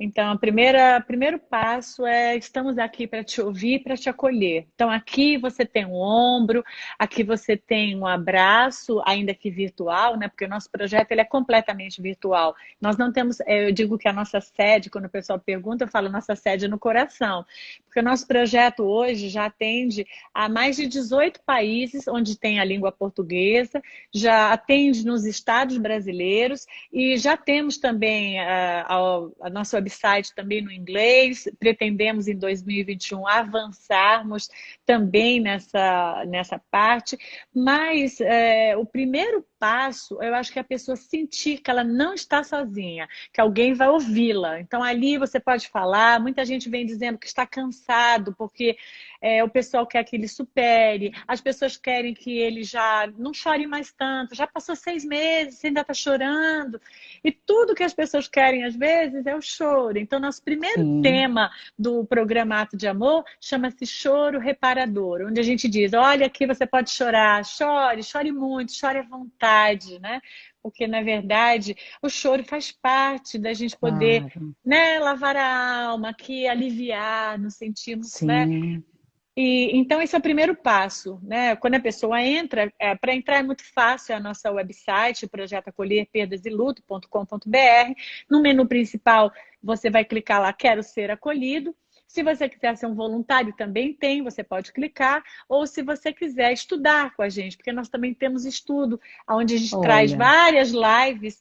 Então, primeiro passo é estamos aqui para te ouvir, para te acolher. Então, aqui você tem um ombro, aqui você tem um abraço, ainda que virtual, né? Porque o nosso projeto ele é completamente virtual. Nós não temos, eu digo que a nossa sede, quando o pessoal pergunta, eu falo nossa sede é no coração. Porque o nosso projeto hoje já atende a mais de 18 países onde tem a língua portuguesa, já atende nos estados brasileiros e já temos também a nosso website também no inglês. Pretendemos em 2021 avançarmos também nessa parte. Mas o primeiro passo, eu acho que a pessoa sentir que ela não está sozinha, que alguém vai ouvi-la. Então, ali você pode falar. Muita gente vem dizendo que está cansado, porque o pessoal quer que ele supere, as pessoas querem que ele já não chore mais tanto, já passou 6 meses, você ainda está chorando. E tudo que as pessoas querem, às vezes, é o choro. Então, nosso primeiro Sim, tema do programa Ato de Amor chama-se Choro Reparador, onde a gente diz, olha, aqui você pode chorar, chore, chore muito, chore à vontade, né? Porque, na verdade, o choro faz parte da gente poder, claro. né, lavar a alma, que aliviar, nos sentirmos, né? Sim, E, então, esse é o primeiro passo, né? Quando a pessoa entra, para entrar é muito fácil, é a nossa website, projeto acolher perdas e luto.com.br. No menu principal, você vai clicar lá, quero ser acolhido. Se você quiser ser um voluntário, também tem, você pode clicar. Ou se você quiser estudar com a gente, porque nós também temos estudo, onde a gente traz olha, várias lives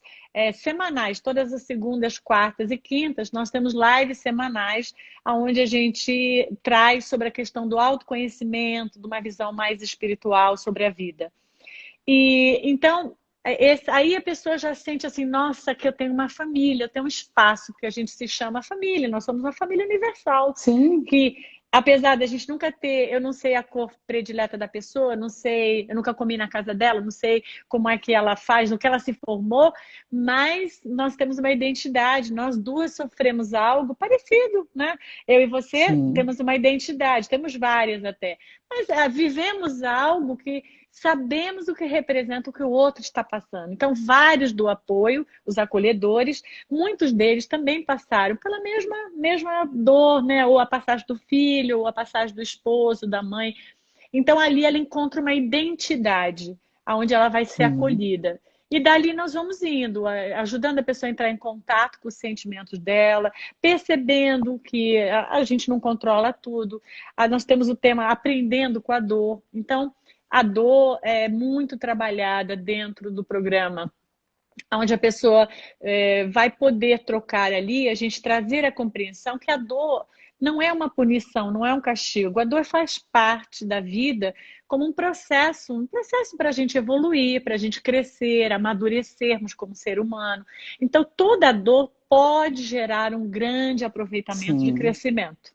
semanais, todas as segundas, quartas e quintas, nós temos lives semanais onde a gente traz sobre a questão do autoconhecimento, de uma visão mais espiritual sobre a vida. E então, aí a pessoa já sente assim, nossa, que eu tenho uma família, eu tenho um espaço que a gente se chama família, nós somos uma família universal, sim, que apesar da gente nunca ter, eu não sei a cor predileta da pessoa, não sei, eu nunca comi na casa dela, não sei como é que ela faz, no que ela se formou, mas nós temos uma identidade, nós duas sofremos algo parecido, né? Eu e você sim. temos uma identidade, temos várias até, mas vivemos algo que sabemos o que representa o que o outro está passando. Então, vários do apoio, os acolhedores, muitos deles também passaram pela mesma dor, né? Ou a passagem do filho, ou a passagem do esposo, da mãe. Então, ali ela encontra uma identidade, onde ela vai ser Sim. acolhida. E dali nós vamos indo, ajudando a pessoa a entrar em contato com os sentimentos dela, percebendo que a gente não controla tudo. Nós temos o tema aprendendo com a dor. Então, a dor é muito trabalhada dentro do programa, onde a pessoa vai poder trocar ali, a gente trazer a compreensão que a dor não é uma punição, não é um castigo. A dor faz parte da vida como um processo para a gente evoluir, para a gente crescer, amadurecermos como ser humano. Então, toda dor pode gerar um grande aproveitamento de Sim. crescimento.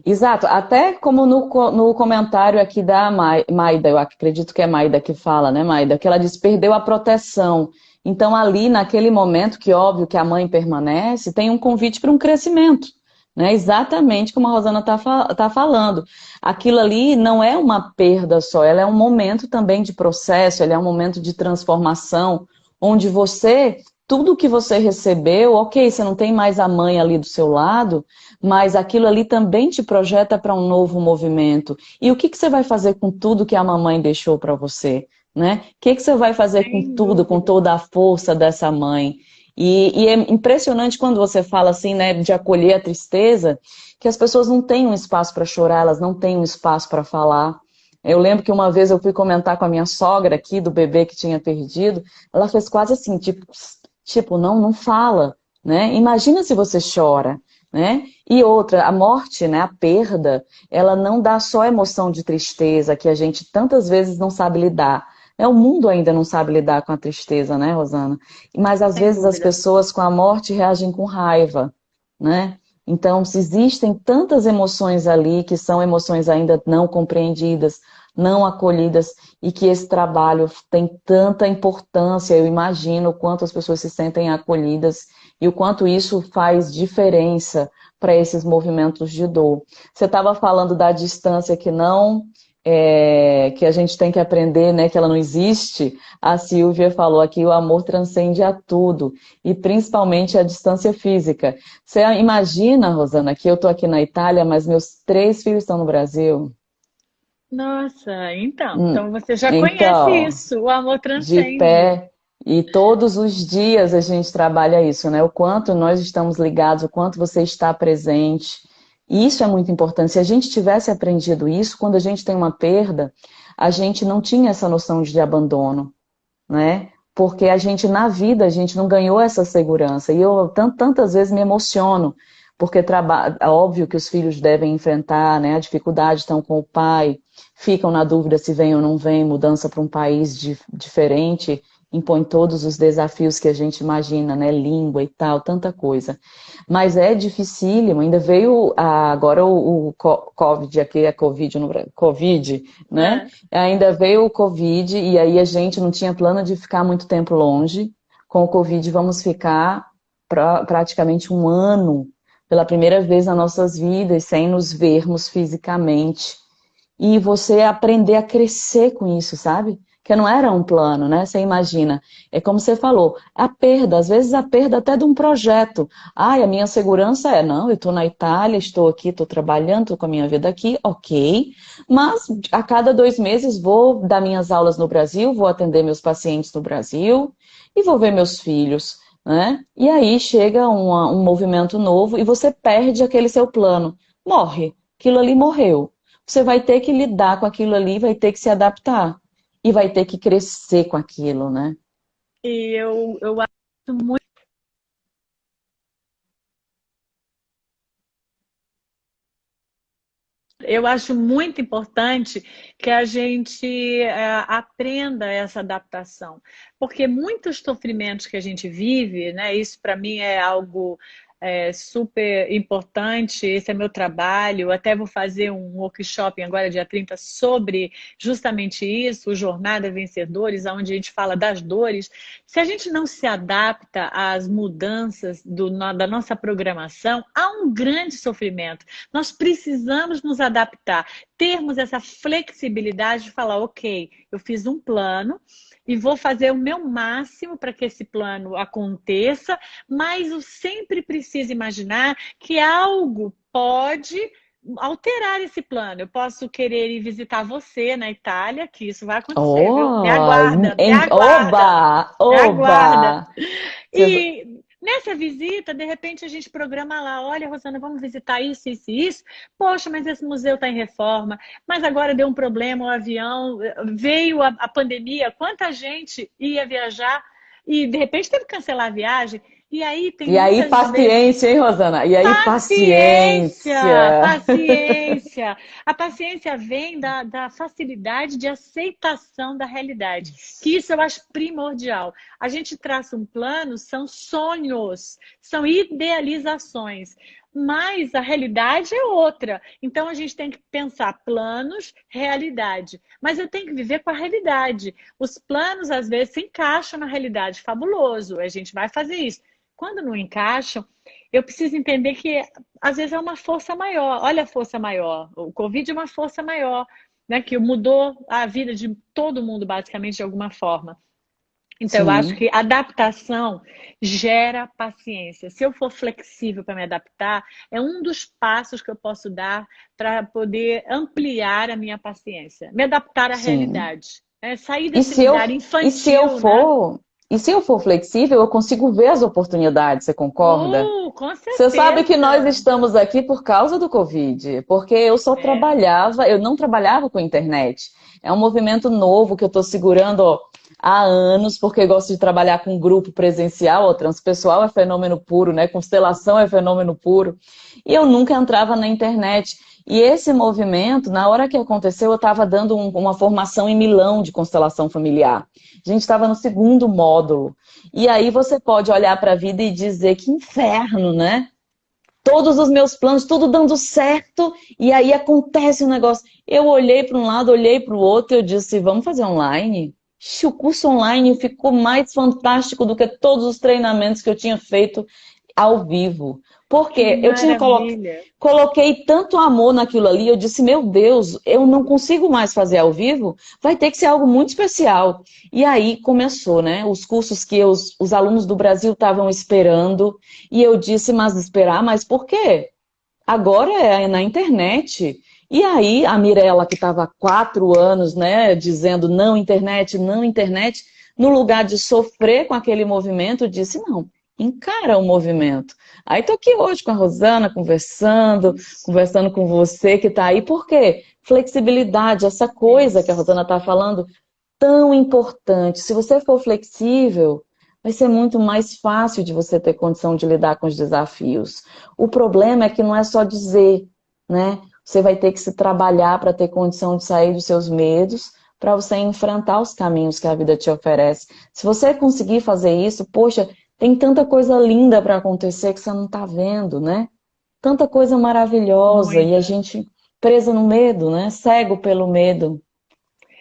Exato, até como no comentário aqui da Maida, eu acredito que é Maida que fala, né, Maida? Que ela diz perdeu a proteção. Então, ali, naquele momento, que óbvio que a mãe permanece, tem um convite para um crescimento, né? Exatamente como a Rosana tá falando. Aquilo ali não é uma perda só, ela é um momento também de processo, ela é um momento de transformação, onde você, tudo que você recebeu, ok, você não tem mais a mãe ali do seu lado, mas aquilo ali também te projeta para um novo movimento. E o que que você vai fazer com tudo que a mamãe deixou para você, né? O que que você vai fazer com Sem tudo, com dúvida. toda a força dessa mãe? E é impressionante quando você fala assim, né, de acolher a tristeza, que as pessoas não têm um espaço para chorar, elas não têm um espaço para falar. Eu lembro que uma vez eu fui comentar com a minha sogra aqui, do bebê que tinha perdido, ela fez quase assim, tipo, não, não fala, né? Imagina se você chora, né? E outra, a morte, né, a perda, ela não dá só emoção de tristeza, que a gente tantas vezes não sabe lidar. O mundo ainda não sabe lidar com a tristeza, né, Rosana? Mas às Sem vezes as dúvida. pessoas com a morte reagem com raiva, né? Então, se existem tantas emoções ali que são emoções ainda não compreendidas, não acolhidas, e que esse trabalho tem tanta importância, eu imagino o quanto as pessoas se sentem acolhidas e o quanto isso faz diferença para esses movimentos de dor. Você estava falando da distância que não, que a gente tem que aprender, né, que ela não existe. A Silvia falou aqui, o amor transcende a tudo, e principalmente a distância física. Você imagina, Rosana, que eu estou aqui na Itália, mas meus 3 filhos estão no Brasil? Nossa, então. Hum, Então você já conhece Então, isso, o amor de transcende. pé, e todos os dias a gente trabalha isso, né? O quanto nós estamos ligados, o quanto você está presente. E isso é muito importante. Se a gente tivesse aprendido isso, quando a gente tem uma perda, a gente não tinha essa noção de abandono, né? Porque a gente, na vida, a gente não ganhou essa segurança. E eu tantas vezes me emociono, porque é óbvio que os filhos devem enfrentar, né, a dificuldade, estão com o pai, ficam na dúvida se vem ou não vem, mudança para um país diferente. impõe todos os desafios que a gente imagina, né? Língua e tal, tanta coisa. Mas é dificílimo, ainda veio agora o Covid, aqui é Covid, no Covid, né? É. Ainda veio o Covid e aí a gente não tinha plano de ficar muito tempo longe. Com o Covid vamos ficar praticamente um ano, pela primeira vez nas nossas vidas, sem nos vermos fisicamente. E você aprender a crescer com isso, sabe? Que não era um plano, né? Você imagina. É como você falou, a perda, às vezes a perda até de um projeto. Ai, a minha segurança é, não, eu estou na Itália, estou aqui, estou trabalhando, estou com a minha vida aqui, ok. Mas a cada 2 meses vou dar minhas aulas no Brasil, vou atender meus pacientes no Brasil e vou ver meus filhos, né? E aí chega um movimento novo e você perde aquele seu plano. Morre. Aquilo ali morreu. Você vai ter que lidar com aquilo ali, vai ter que se adaptar. E vai ter que crescer com aquilo, né? E eu acho muito, eu acho muito importante que a gente aprenda essa adaptação. Porque muitos sofrimentos que a gente vive, né? Isso para mim é algo super importante, esse é meu trabalho. Eu até vou fazer um workshop agora, dia 30, sobre justamente isso, Jornada Vencedores, onde a gente fala das dores. Se a gente não se adapta às mudanças da nossa programação, há um grande sofrimento. Nós precisamos nos adaptar, termos essa flexibilidade de falar, ok, eu fiz um plano e vou fazer o meu máximo para que esse plano aconteça, mas eu sempre preciso imaginar que algo pode alterar esse plano. Eu posso querer ir visitar você na Itália, que isso vai acontecer, viu? Me Oh, aguarda, me aguarda, oba, me aguarda. oba. E nessa visita, de repente, a gente programa lá, olha, Rosana, vamos visitar isso, isso e isso. Poxa, mas esse museu está em reforma, mas agora deu um problema, o avião, veio a pandemia, quanta gente ia viajar e de repente teve que cancelar a viagem. E aí tem E aí, muitas vezes. paciência, hein, Rosana? E aí, Paciência, paciência. paciência. A paciência vem da facilidade de aceitação da realidade, que isso eu acho primordial. A gente traça um plano, são sonhos, são idealizações, mas a realidade é outra. Então a gente tem que pensar planos, realidade. Mas eu tenho que viver com a realidade. Os planos, às vezes, se encaixam na realidade, fabuloso, a gente vai fazer isso. Quando não encaixam, eu preciso entender que às vezes é uma força maior. Olha a força maior. O Covid é uma força maior, né? Que mudou a vida de todo mundo, basicamente, de alguma forma. Então, eu acho Sim, que adaptação gera paciência. Se eu for flexível para me adaptar, é um dos passos que eu posso dar para poder ampliar a minha paciência. Me adaptar à sim. realidade. Sair E desse se eu, lugar e se eu infantil, né? for, e se eu for flexível, eu consigo ver as oportunidades, você concorda? Com Você sabe que nós certeza! estamos aqui por causa do Covid, porque eu só É. trabalhava, eu não trabalhava com internet. É um movimento novo que eu estou segurando ó, há anos, porque eu gosto de trabalhar com grupo presencial, ó, transpessoal é fenômeno puro, né? Constelação é fenômeno puro. E eu nunca entrava na internet. E esse movimento, na hora que aconteceu, eu estava dando uma formação em Milão de constelação familiar. A gente estava no segundo módulo. E aí você pode olhar para a vida e dizer que inferno, né? Todos os meus planos, tudo dando certo, e aí acontece um negócio. Eu olhei para um lado, olhei para o outro, e eu disse, vamos fazer online? Ixi, o curso online ficou mais fantástico do que todos os treinamentos que eu tinha feito ao vivo. Que Porque eu tinha maravilha! coloquei tanto amor naquilo ali, eu disse, meu Deus, eu não consigo mais fazer ao vivo, vai ter que ser algo muito especial. E aí começou, né? Os cursos que os alunos do Brasil estavam esperando, e eu disse, mas esperar, mas por quê? Agora é na internet. E aí a Mirella, que estava há 4 anos, né, dizendo não internet, no lugar de sofrer com aquele movimento, disse, não, encara o movimento. Aí estou aqui hoje com a Rosana, conversando com você que está aí. Por quê? Flexibilidade, essa coisa que a Isso. Rosana está falando, tão importante. Se você for flexível, vai ser muito mais fácil de você ter condição de lidar com os desafios. O problema é que não é só dizer, né? Você vai ter que se trabalhar para ter condição de sair dos seus medos, para você enfrentar os caminhos que a vida te oferece. Se você conseguir fazer isso, poxa, tem tanta coisa linda para acontecer que você não está vendo, né? Tanta coisa maravilhosa e a Muita. gente preso no medo, né? Cego pelo medo,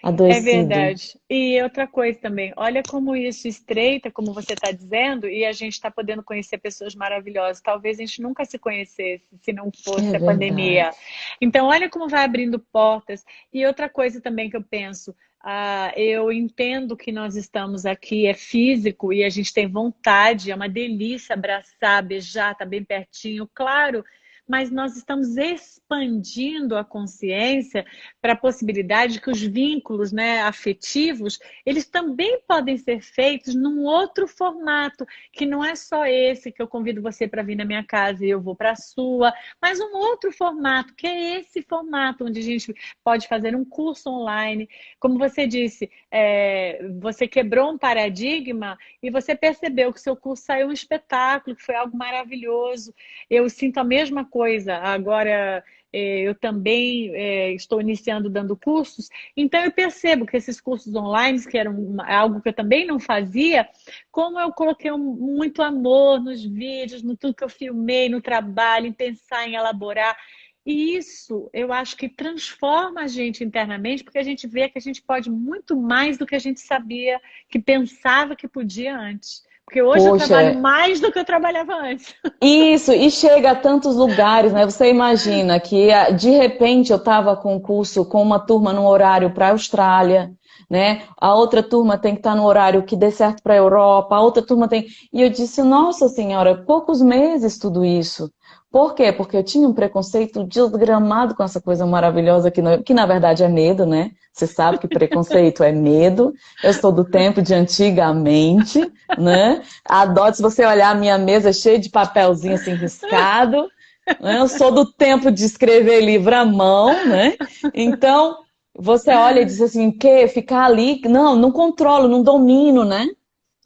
É adoecido. verdade. E outra coisa também, olha como isso estreita, como você está dizendo, e a gente está podendo conhecer pessoas maravilhosas. Talvez a gente nunca se conhecesse se não É fosse a verdade. pandemia. Então, olha como vai abrindo portas. E outra coisa também que eu penso, eu entendo que nós estamos aqui, é físico, e a gente tem vontade, é uma delícia abraçar, beijar, tá bem pertinho, claro. Mas nós estamos expandindo a consciência para a possibilidade de que os vínculos, né, afetivos, eles também podem ser feitos num outro formato, que não é só esse que eu convido você para vir na minha casa e eu vou para a sua, mas um outro formato, que é esse formato onde a gente pode fazer um curso online. Como você disse, você quebrou um paradigma e você percebeu que o seu curso saiu um espetáculo, que foi algo maravilhoso. Eu sinto a mesma coisa agora. Eu também estou iniciando dando cursos, então eu percebo que esses cursos online, que eram algo que eu também não fazia, como eu coloquei muito amor nos vídeos, no tudo que eu filmei, no trabalho, em pensar, em elaborar. E isso eu acho que transforma a gente internamente, porque a gente vê que a gente pode muito mais do que a gente sabia, que pensava que podia antes. Porque hoje eu Poxa, trabalho mais do que eu trabalhava antes. isso, e chega a tantos lugares, né? Você imagina que de repente eu estava com um curso com uma turma no horário para a Austrália, né? A outra turma tem que estar no horário que dê certo para a Europa, a outra turma tem. E eu disse, nossa senhora, poucos meses tudo isso. Por quê? Porque eu tinha um preconceito desgramado com essa coisa maravilhosa que na verdade é medo, né? Você sabe que preconceito é medo. Eu sou do tempo de antigamente, né? Adoro, se você olhar a minha mesa cheia de papelzinho assim riscado, né? Eu sou do tempo de escrever livro à mão, né? Então, você olha e diz assim, que ficar ali, não, não controlo, não domino, né?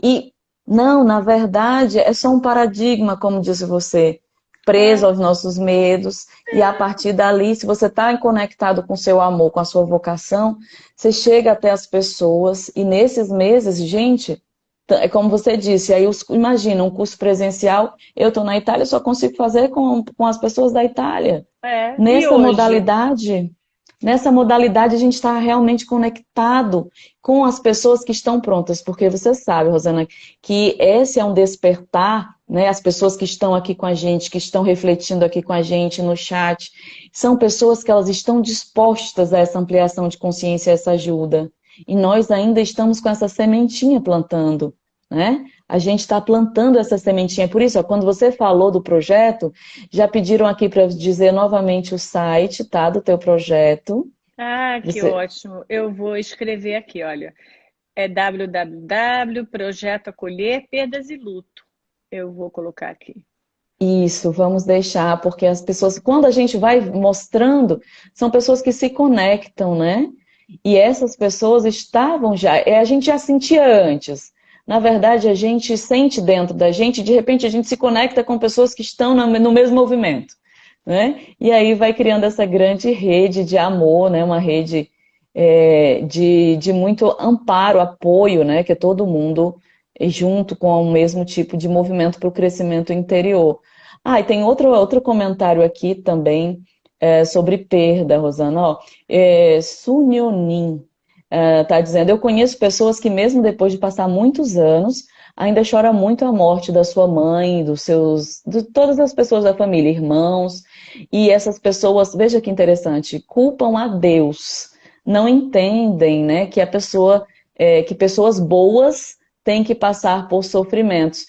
E não, na verdade, é só um paradigma, como disse você, preso É. aos nossos medos, e a partir dali, se você está conectado com o seu amor, com a sua vocação, você chega até as pessoas, e nesses meses, gente, é como você disse, aí imagina, um curso presencial, eu estou na Itália, eu só consigo fazer com as pessoas da Itália. E Nessa hoje? modalidade, nessa modalidade a gente está realmente conectado com as pessoas que estão prontas, porque você sabe, Rosana, que esse é um despertar, né? As pessoas que estão aqui com a gente, que estão refletindo aqui com a gente no chat, são pessoas que elas estão dispostas a essa ampliação de consciência, a essa ajuda. E nós ainda estamos com essa sementinha plantando, né? A gente está plantando essa sementinha. Por isso, ó, quando você falou do projeto, já pediram aqui para dizer novamente o site, tá, do teu projeto. Ah, que Você... ótimo. Eu vou escrever aqui, olha. É www Projeto Acolher Perdas e Luto. Eu vou colocar aqui. Isso, vamos deixar, porque as pessoas, quando a gente vai mostrando, são pessoas que se conectam, né? E essas pessoas estavam já, a gente já sentia antes. Na verdade, a gente sente dentro da gente, de repente a gente se conecta com pessoas que estão no mesmo movimento, né? E aí vai criando essa grande rede de amor, né? Uma rede de muito amparo, apoio, né? Que é todo mundo junto com o mesmo tipo de movimento para o crescimento interior. Ah, e tem outro comentário aqui também sobre perda, Rosana. Ó, Sunyonin está dizendo, eu conheço pessoas que mesmo depois de passar muitos anos, ainda chora muito a morte da sua mãe, de todas as pessoas da família, irmãos, e essas pessoas, veja que interessante, culpam a Deus, não entendem, né, que que pessoas boas têm que passar por sofrimentos.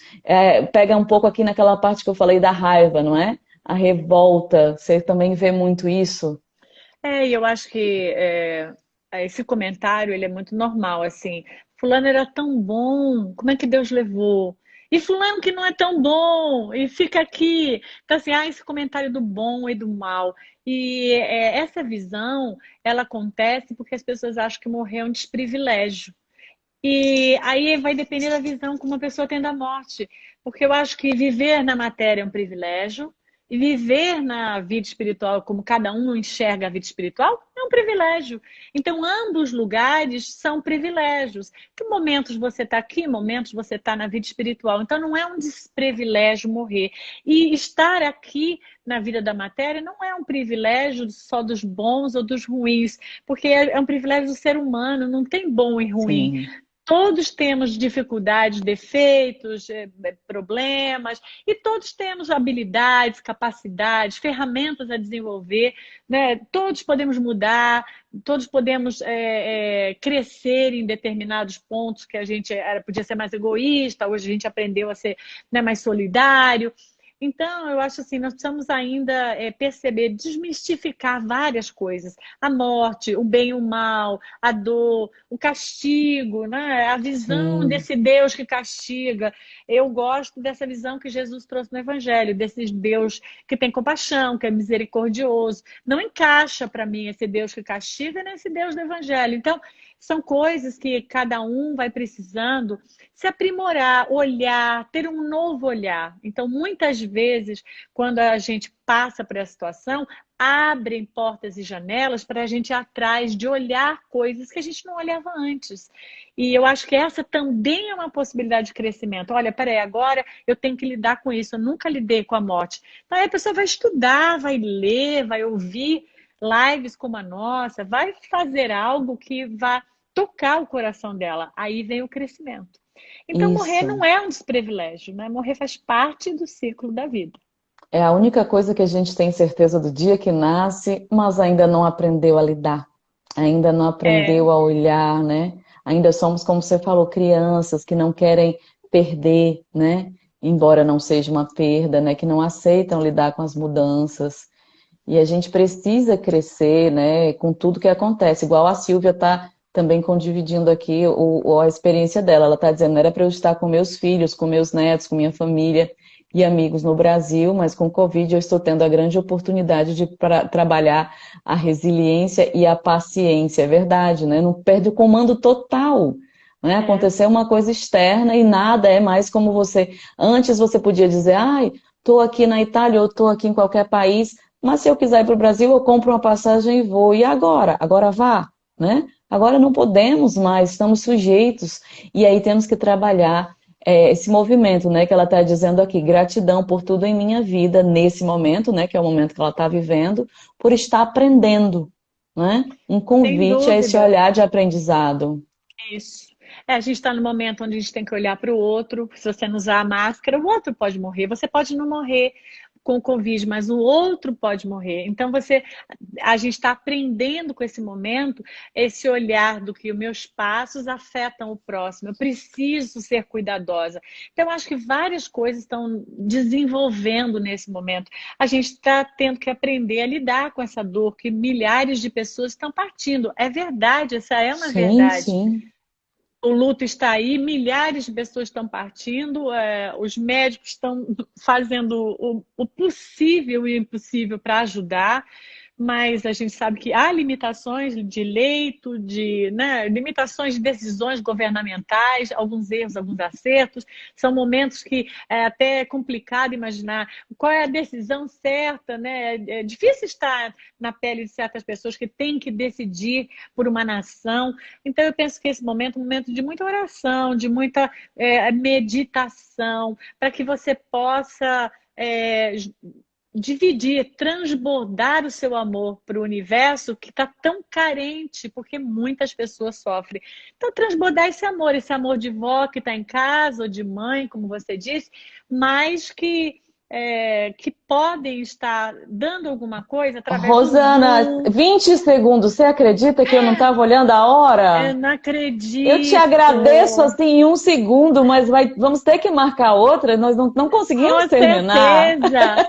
Pega um pouco aqui naquela parte que eu falei da raiva, não é? A revolta, você também vê muito isso? E eu acho que esse comentário ele é muito normal, assim. Fulano era tão bom, como é que Deus levou? E fulano que não é tão bom, e fica aqui. Então, assim, esse comentário do bom e do mal. E essa visão, ela acontece porque as pessoas acham que morrer é um desprivilégio. E aí vai depender da visão como uma pessoa tem da morte. Porque eu acho que viver na matéria é um privilégio E viver na vida espiritual como cada um enxerga a vida espiritual é um privilégio. Então, ambos lugares são privilégios. Que momentos você está aqui, momentos você está na vida espiritual. Então, não é um desprivilégio morrer. E estar aqui na vida da matéria não é um privilégio só dos bons ou dos ruins, porque é um privilégio do ser humano, não tem bom e ruim. Sim. Todos temos dificuldades, defeitos, problemas, e todos temos habilidades, capacidades, ferramentas a desenvolver, né? Todos podemos mudar, todos podemos crescer em determinados pontos que a gente podia ser mais egoísta, hoje a gente aprendeu a ser, né, mais solidário. Então, eu acho assim, nós precisamos ainda perceber, desmistificar várias coisas. A morte, o bem e o mal, a dor, o castigo, né? A visão Sim. desse Deus que castiga. Eu gosto dessa visão que Jesus trouxe no Evangelho, desse Deus que tem compaixão, que é misericordioso. Não encaixa para mim esse Deus que castiga nesse Deus do Evangelho. Então, são coisas que cada um vai precisando se aprimorar, olhar, ter um novo olhar. Então, muitas vezes, quando a gente passa por essa situação, abrem portas e janelas para a gente ir atrás de olhar coisas que a gente não olhava antes. E eu acho que essa também é uma possibilidade de crescimento. Olha, peraí, agora eu tenho que lidar com isso, eu nunca lidei com a morte. Então, aí a pessoa vai estudar, vai ler, vai ouvir lives como a nossa, vai fazer algo que vai tocar o coração dela. Aí vem o crescimento. Então, morrer Isso. não é um desprivilégio, né? Morrer faz parte do ciclo da vida. É a única coisa que a gente tem certeza do dia que nasce, mas ainda não aprendeu a lidar, ainda não É, aprendeu a olhar, né? Ainda somos, como você falou, crianças que não querem perder, né? Embora não seja uma perda, né? Que não aceitam lidar com as mudanças. E a gente precisa crescer, né? Com tudo que acontece. Igual a Silvia está também condividindo aqui a experiência dela. Ela está dizendo, era para eu estar com meus filhos, com meus netos, com minha família e amigos no Brasil, mas com o Covid eu estou tendo a grande oportunidade de trabalhar a resiliência e a paciência, é verdade, né? Não perde o comando total, né? é. Aconteceu uma coisa externa e nada é mais como você... Antes você podia dizer, ai, estou aqui na Itália ou estou aqui em qualquer país, mas se eu quiser ir para o Brasil, eu compro uma passagem e vou. E agora? Agora vá, né? Agora não podemos mais, estamos sujeitos. E aí temos que trabalhar esse movimento, né, que ela está dizendo aqui, gratidão por tudo em minha vida, nesse momento, né, que é o momento que ela está vivendo, por estar aprendendo, né? Um Sem convite a esse dúvida. olhar de aprendizado. Isso. A gente está no momento onde a gente tem que olhar para o outro. Se você não usar a máscara, o outro pode morrer. Você pode não morrer com o Covid, mas o outro pode morrer. Então a gente está aprendendo com esse momento, esse olhar do que os meus passos afetam o próximo. Eu preciso ser cuidadosa. Então, eu acho que várias coisas estão desenvolvendo nesse momento. A gente está tendo que aprender a lidar com essa dor que milhares de pessoas estão partindo. É verdade, essa é uma Sim, verdade. sim. O luto está aí, milhares de pessoas estão partindo, os médicos estão fazendo o possível e o impossível para ajudar, mas a gente sabe que há limitações de leito, né, limitações de decisões governamentais, alguns erros, alguns acertos. São momentos que é até complicado imaginar qual é a decisão certa, né? É difícil estar na pele de certas pessoas que têm que decidir por uma nação. Então, eu penso que esse momento é um momento de muita oração, de muita meditação, para que você possa dividir, transbordar o seu amor para o universo que está tão carente, porque muitas pessoas sofrem. Então, transbordar esse amor de vó que está em casa, ou de mãe, como você disse, mas que podem estar dando alguma coisa através do Rosana, Zoom. 20 segundos, você acredita que eu não estava olhando a Eu hora? não Eu te acredito. agradeço assim em um segundo, mas vamos ter que marcar outra, nós não conseguimos Com terminar. certeza.